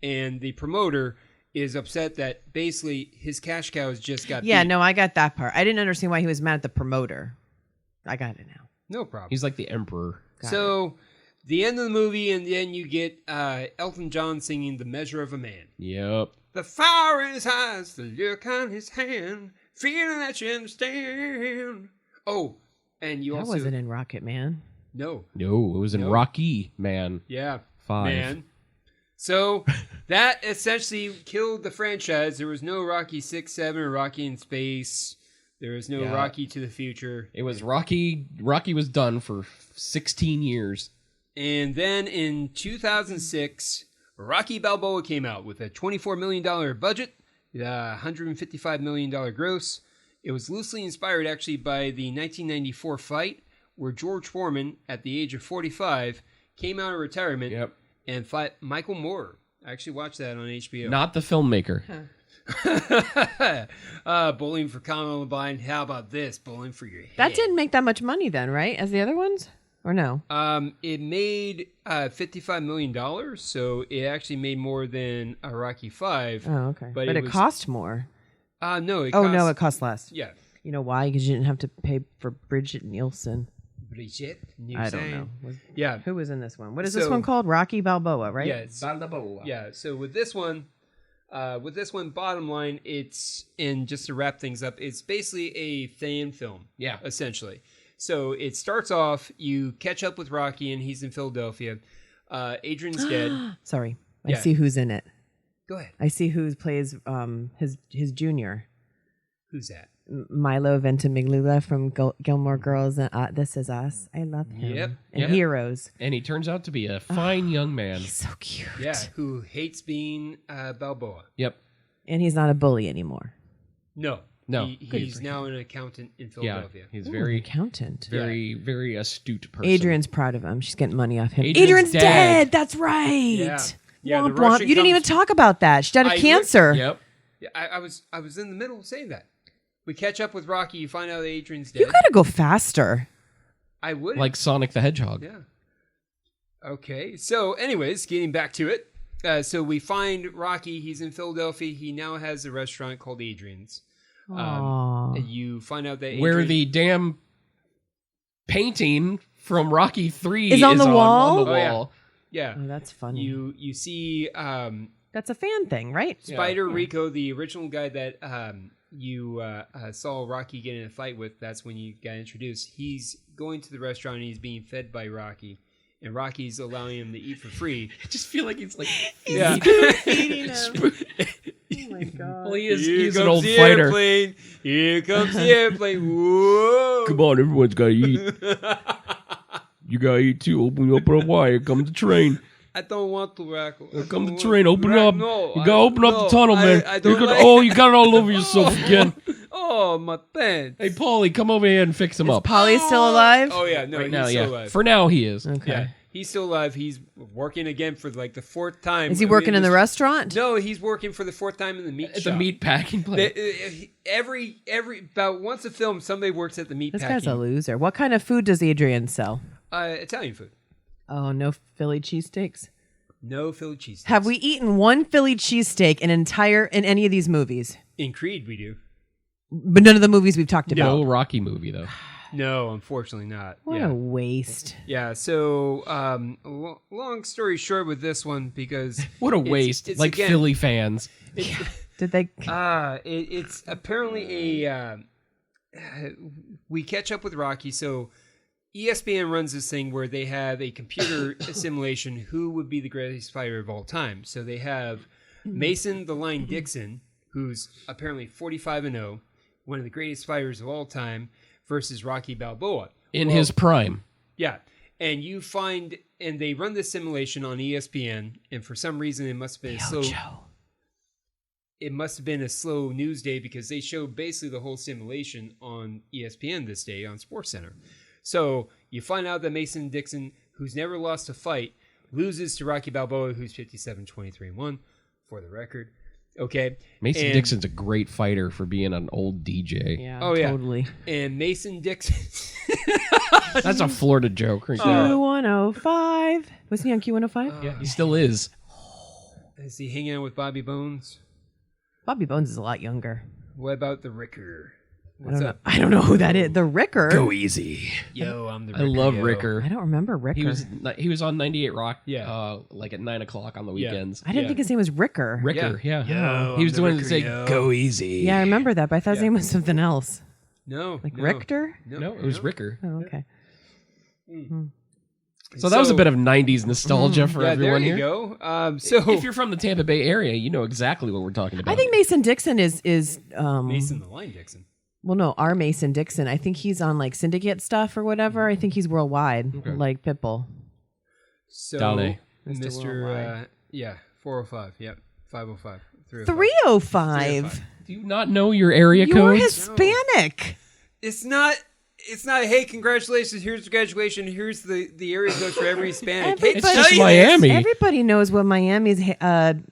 And the promoter is upset that basically his cash cow has just got beat. No, I got that part. I didn't understand why he was mad at the promoter. I got it now. No problem. He's like the emperor. The end of the movie, and then you get Elton John singing "The Measure of a Man." Yep. The fire in his eyes, the look on his hand, feeling that you understand. Oh, and you also... That wasn't in Rocket Man. No, it was in Rocky Man. Yeah. 5. Man. So that essentially killed the franchise. There was no Rocky 6, 7, or Rocky in Space. There was no Rocky to the Future. It was Rocky. Rocky was done for 16 years. And then in 2006, Rocky Balboa came out with a $24 million budget, $155 million gross. It was loosely inspired actually by the 1994 fight where George Foreman, at the age of 45, came out of retirement and fought Michael Moore. I actually watched that on HBO. Not the filmmaker. Bowling for Columbine. How about this? Bowling for your head. That didn't make that much money then, right? As the other ones? Or no? It made $55 million, so it actually made more than a Rocky 5. Oh, okay. But it cost more. No, it cost less. Yeah. You know why? Because you didn't have to pay for Bridget Nielsen. Bridget Nielsen? I don't know. Who was in this one? What is this one called? Rocky Balboa, right? Yes. Balboa. Yeah, so with this one, bottom line, it's, and just to wrap things up, it's basically a fan film. Yeah. Essentially. So it starts off, you catch up with Rocky and he's in Philadelphia. Adrian's dead. Sorry. I see who's in it. Go ahead. I see who plays his junior. Who's that? Milo Ventimiglia from Gilmore Girls and This Is Us. I love him. Yep. And Heroes. And he turns out to be a fine young man. He's so cute. Yeah, who hates being Balboa. Yep. And he's not a bully anymore. No. No. He's now an accountant in Philadelphia. Yeah, he's very accountant. Very astute person. Adrian's proud of him. She's getting money off him. Adrian's dead. That's right. Yeah. Womp womp. You didn't even talk about that. She died of cancer. Yep. Yeah, I was in the middle of saying that. We catch up with Rocky. You find out that Adrian's dead. You gotta go faster. I would. Like Sonic the Hedgehog. Yeah. Okay. So, anyways, getting back to it. So we find Rocky. He's in Philadelphia. He now has a restaurant called Adrian's. You find out that where the damn painting from Rocky 3 is on the wall. On the wall. Yeah. Oh, that's funny. You see. That's a fan thing, right? Spider Rico, the original guy that you saw Rocky get in a fight with. That's when you got introduced. He's going to the restaurant and he's being fed by Rocky. And Rocky's allowing him to eat for free. I just feel like he's like feeding him. Oh my god! Well, he's an old fighter. Airplane. Here comes the airplane. Whoa! Come on, everyone's got to eat. You got to eat too. Open up wide. Here comes the train. I don't want to, Rocco. Here comes the train. Open up. No, you got to open up the tunnel, man. You got it all over yourself again. Oh, my pants. Hey, Paulie, come over here and fix him up. Polly still alive? Oh, yeah. No, right he's now, still alive. For now, he is. Okay. Yeah, he's still alive. He's working again for like the 4th time. Is he working in the restaurant? No, he's working for the 4th time in the meat shop. At the meat packing place. Every about once a film, somebody works at the meat packing. This guy's a loser. What kind of food does Adrian sell? Italian food. Oh, no Philly cheesesteaks? No Philly cheesesteaks. Have we eaten one Philly cheesesteak in any of these movies? In Creed, we do. But none of the movies we've talked about. No Rocky movie, though. No, unfortunately not. What a waste. Yeah, so long story short with this one, because... What a waste. It's like again, Philly fans. Did they... It's apparently we catch up with Rocky. So ESPN runs this thing where they have a computer simulation who would be the greatest fighter of all time. So they have Mason the Lion Dixon, who's apparently 45-0, one of the greatest fighters of all time, versus Rocky Balboa. In his prime. Yeah. And you find, and they run this simulation on ESPN, and for some reason it must have been a slow news day because they show basically the whole simulation on ESPN this day on SportsCenter. So you find out that Mason Dixon, who's never lost a fight, loses to Rocky Balboa, who's 57-23-1, for the record. Okay. Mason Dixon's a great fighter for being an old DJ. Yeah, totally. And Mason Dixon... That's a Florida joke right there. Q105. Wasn't he on Q105? Yeah, he still is. Is he hanging out with Bobby Bones? Bobby Bones is a lot younger. What about the Ricker? What's up? I don't know who that is. The Ricker? Go easy. Yo, I'm the Ricker. I love Ricker. I don't remember Ricker. He was on 98 Rock like at 9 o'clock on the weekends. I didn't think his name was Ricker. Ricker, yeah. Yo, he was the one that Ricker, said, go easy. Yeah, I remember that, but I thought his name was something else. No. Like Richter? No, it was Ricker. Oh, okay. So that was a bit of 90s nostalgia for everyone there you here. go. So if you're from the Tampa Bay area, you know exactly what we're talking about. I think Mason Dixon is Mason the Lion Dixon. Well, no, our Mason Dixon. I think he's on like syndicate stuff or whatever. I think he's worldwide, like Pitbull. So Dale. Mr. 405. Yep. 505. 305. Do you not know your area You're codes? Hispanic. It's not. Hey, congratulations! Here's the graduation. Here's the area code for every Hispanic. It's just Miami. Everybody knows what Miami's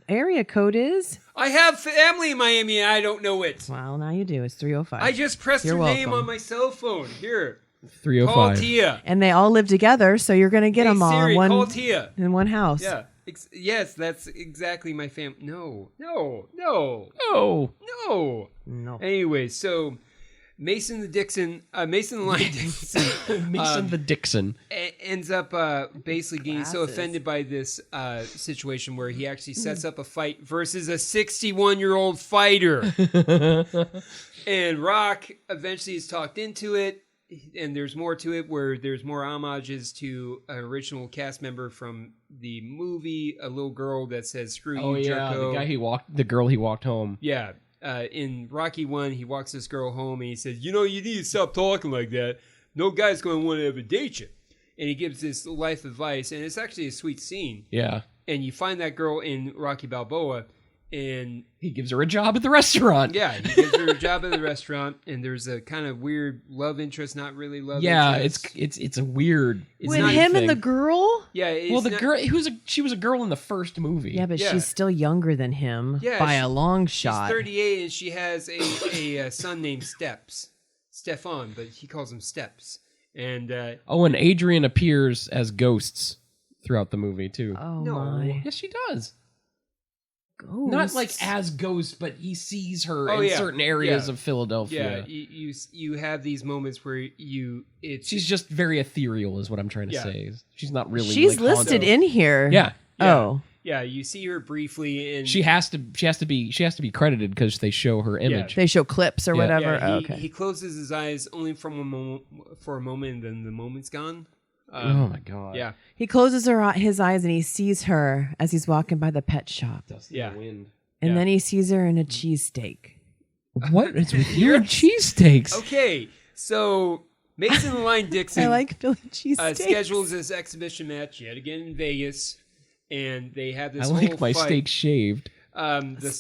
area code is. I have family in Miami, and I don't know it. Well, now you do. It's 305. I just pressed You're her name welcome. on my cell phone. Here, 305. call Tia. And they all live together, so you're going to get Hey, them all Siri, in call one, Tia. in one house. Yeah. Yes, that's exactly my fam. No. Anyway, so Mason the Lion Dixon, Mason the Dixon ends up basically getting so offended by this situation where he actually sets up a fight versus a 61-year-old fighter. And Rock eventually is talked into it, and there's more to it where there's more homages to an original cast member from the movie, a little girl that says "Screw you, Jerko." The girl he walked home. Yeah. In Rocky 1, he walks this girl home and he says, you need to stop talking like that. No guy's going to want to ever date you. And he gives this life advice, and it's actually a sweet scene. Yeah. And you find that girl in Rocky Balboa, and he gives her a job at the restaurant. Yeah, he gives her a job at the restaurant, and there's a kind of weird love interest, not really love interest. it's a weird. It's With him and the girl? Yeah. Girl, she was a girl in the first movie. Yeah, but she's still younger than him by a long shot. She's 38, and she has a son named Stefan, but he calls him Steps. And and Adrian appears as ghosts throughout the movie too. Oh my! Yes, she does. Ghosts. Not like as ghosts, but he sees her in certain areas of Philadelphia. Yeah, you have these moments where she's just very ethereal, is what I'm trying to say. She's not really. She's listed in here. Yeah. Oh. Yeah, you see her briefly, and she has to be credited because they show her image. They show clips or whatever. Yeah, okay. He closes his eyes only for a moment, and then the moment's gone. Oh my god! Yeah, he closes his eyes and he sees her as he's walking by the pet shop. Wind. And then he sees her in a cheesesteak. What is with you and cheesesteaks? Okay, so Mason the Lion Dixon. I like Philly cheesesteaks. Schedules this exhibition match yet again in Vegas, and they have this. I like whole my fight. steak shaved. The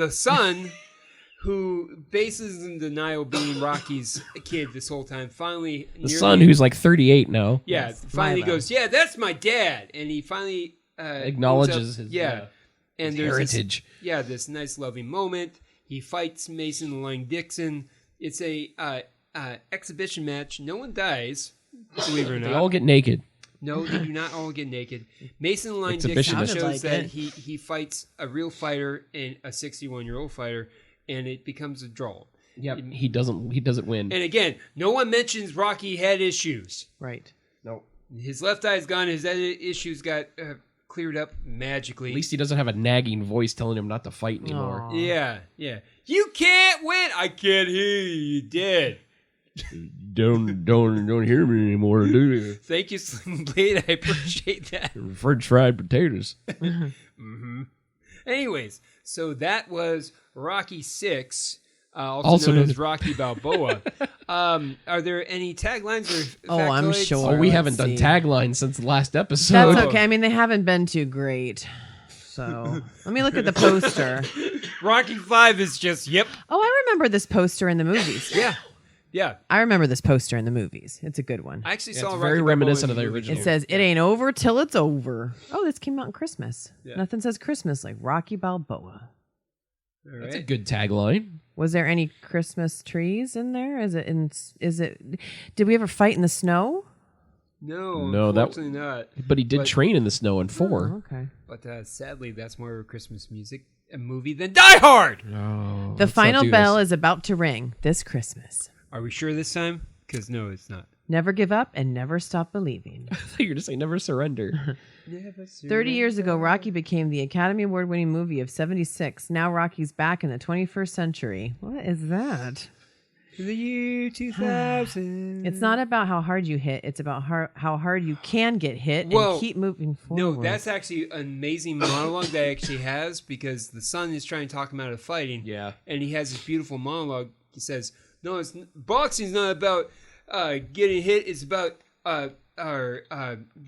son, who basically is in denial being Rocky's kid this whole time, finally The son, who's like 38 now. Yeah, finally goes, yeah, that's my dad, and he finally acknowledges his and his there's heritage. This nice loving moment. He fights Mason the Lion Dixon. It's a exhibition match. No one dies, believe it or not. They all get naked. No, they do not all get naked. Mason the Lion Dixon Exhibitionist. shows that he fights a real fighter and a 61-year-old fighter, and it becomes a draw. Yep, he doesn't win. And again, no one mentions Rocky had issues. Right. Nope. His left eye's gone. His other issues got cleared up magically. At least he doesn't have a nagging voice telling him not to fight anymore. Aw. Yeah. You can't win. I can't hear you. You did. Don't hear me anymore, do you? Thank you, Sling Blade. I appreciate that. French fried potatoes. Anyways, so that was Rocky 6, also known as Rocky Balboa. Are there any taglines or Oh, I'm factoids? sure. Oh, we Let's haven't done see. taglines since the last episode. That's okay. I mean, they haven't been too great. So let me look at the poster. Rocky 5 is just, yep. Oh, I remember this poster in the movies. Yeah. I remember this poster in the movies. It's a good one. I actually Yeah, saw it's Rocky very Balboa reminiscent in of the movie. original. It says, "It ain't over till it's over." Oh, this came out in Christmas. Yeah. Nothing says Christmas like Rocky Balboa. All That's a right. good tagline. Was there any Christmas trees in there? Is it? Did we ever fight in the snow? No, that- unfortunately not. But he did But- train in the snow in 4. Oh, okay. But sadly, that's more Christmas music, a movie than Die Hard. No. The final bell is about to ring this Christmas. Are we sure this time? Because no, it's not. Never give up and never stop believing. You're just saying never surrender. 30 years ago, Rocky became the Academy Award-winning movie of 76. Now Rocky's back in the 21st century. What is that? The year 2000. It's not about how hard you hit. It's about how hard you can get hit Whoa. and keep moving forward. No, that's actually an amazing monologue that he actually has because the son is trying to talk him out of fighting. Yeah. And he has this beautiful monologue. He says, "No, boxing's not about getting hit. It's about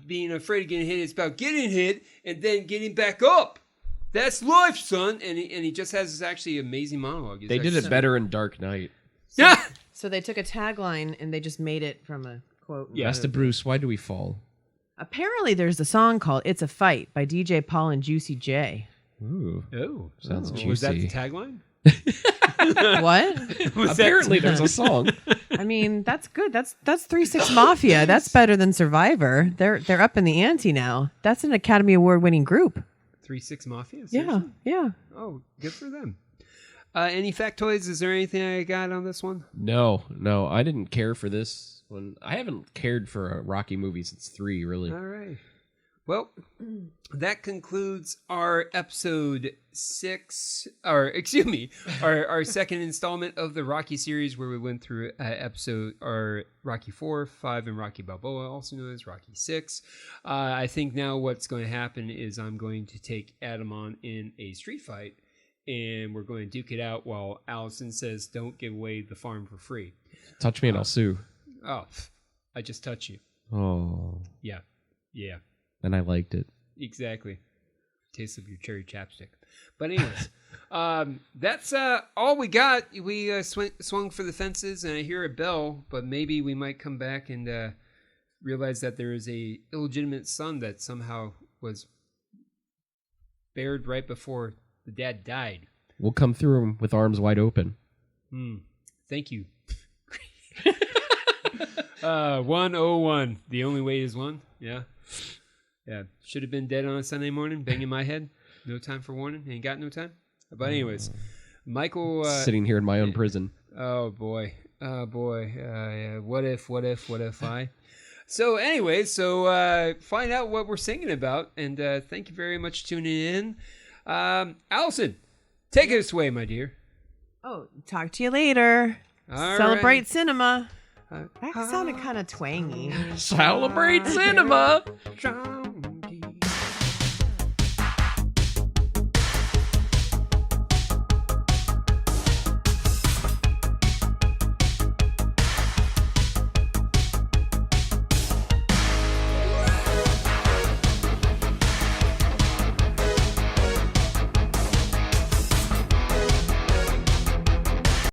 being afraid of getting hit. It's about getting hit and then getting back up. That's life, son." And he just has this actually amazing monologue. It's They did actually it better in Dark Knight. Yeah. So they took a tagline and they just made it from a quote. Yeah. Master Bruce, why do we fall? Apparently, there's a song called "It's a Fight" by DJ Paul and Juicy J. Ooh. Oh, Sounds juicy. Was that the tagline? What? Apparently, there's a song. I mean, that's good. That's 3-6 Mafia. That's better than Survivor. They're up in the ante now. That's an Academy Award-winning group. 3-6 Mafia? Yeah, Seriously? yeah. Oh, good for them. Any factoids? Is there anything I got on this one? No, I didn't care for this one. I haven't cared for a Rocky movie since 3, really. All right. Well, that concludes our episode 6, or excuse me, our second installment of the Rocky series, where we went through our Rocky 4, 5, and Rocky Balboa, also known as Rocky 6. I think now what's going to happen is I'm going to take Adam on in a street fight, and we're going to duke it out while Alison says, "Don't give away the farm for free." Touch me and I'll sue. Oh, I just touch you. Oh. Yeah. And I liked it. Exactly. Taste of your cherry chapstick. But anyways, that's all we got. We swung for the fences, and I hear a bell, but maybe we might come back and realize that there is a illegitimate son that somehow was buried right before the dad died. We'll come through him with arms wide open. Thank you. 101. The only way is one. Yeah. Should have been dead on a Sunday morning, banging my head. No time for warning. Ain't got no time. But anyways, Michael... Sitting here in my own prison. Oh, boy. Yeah. What if I... So anyways, find out what we're singing about. And thank you very much for tuning in. Allison, take us away, my dear. Oh, talk to you later. All Celebrate right. cinema. That sounded kind of twangy. Celebrate cinema! Strong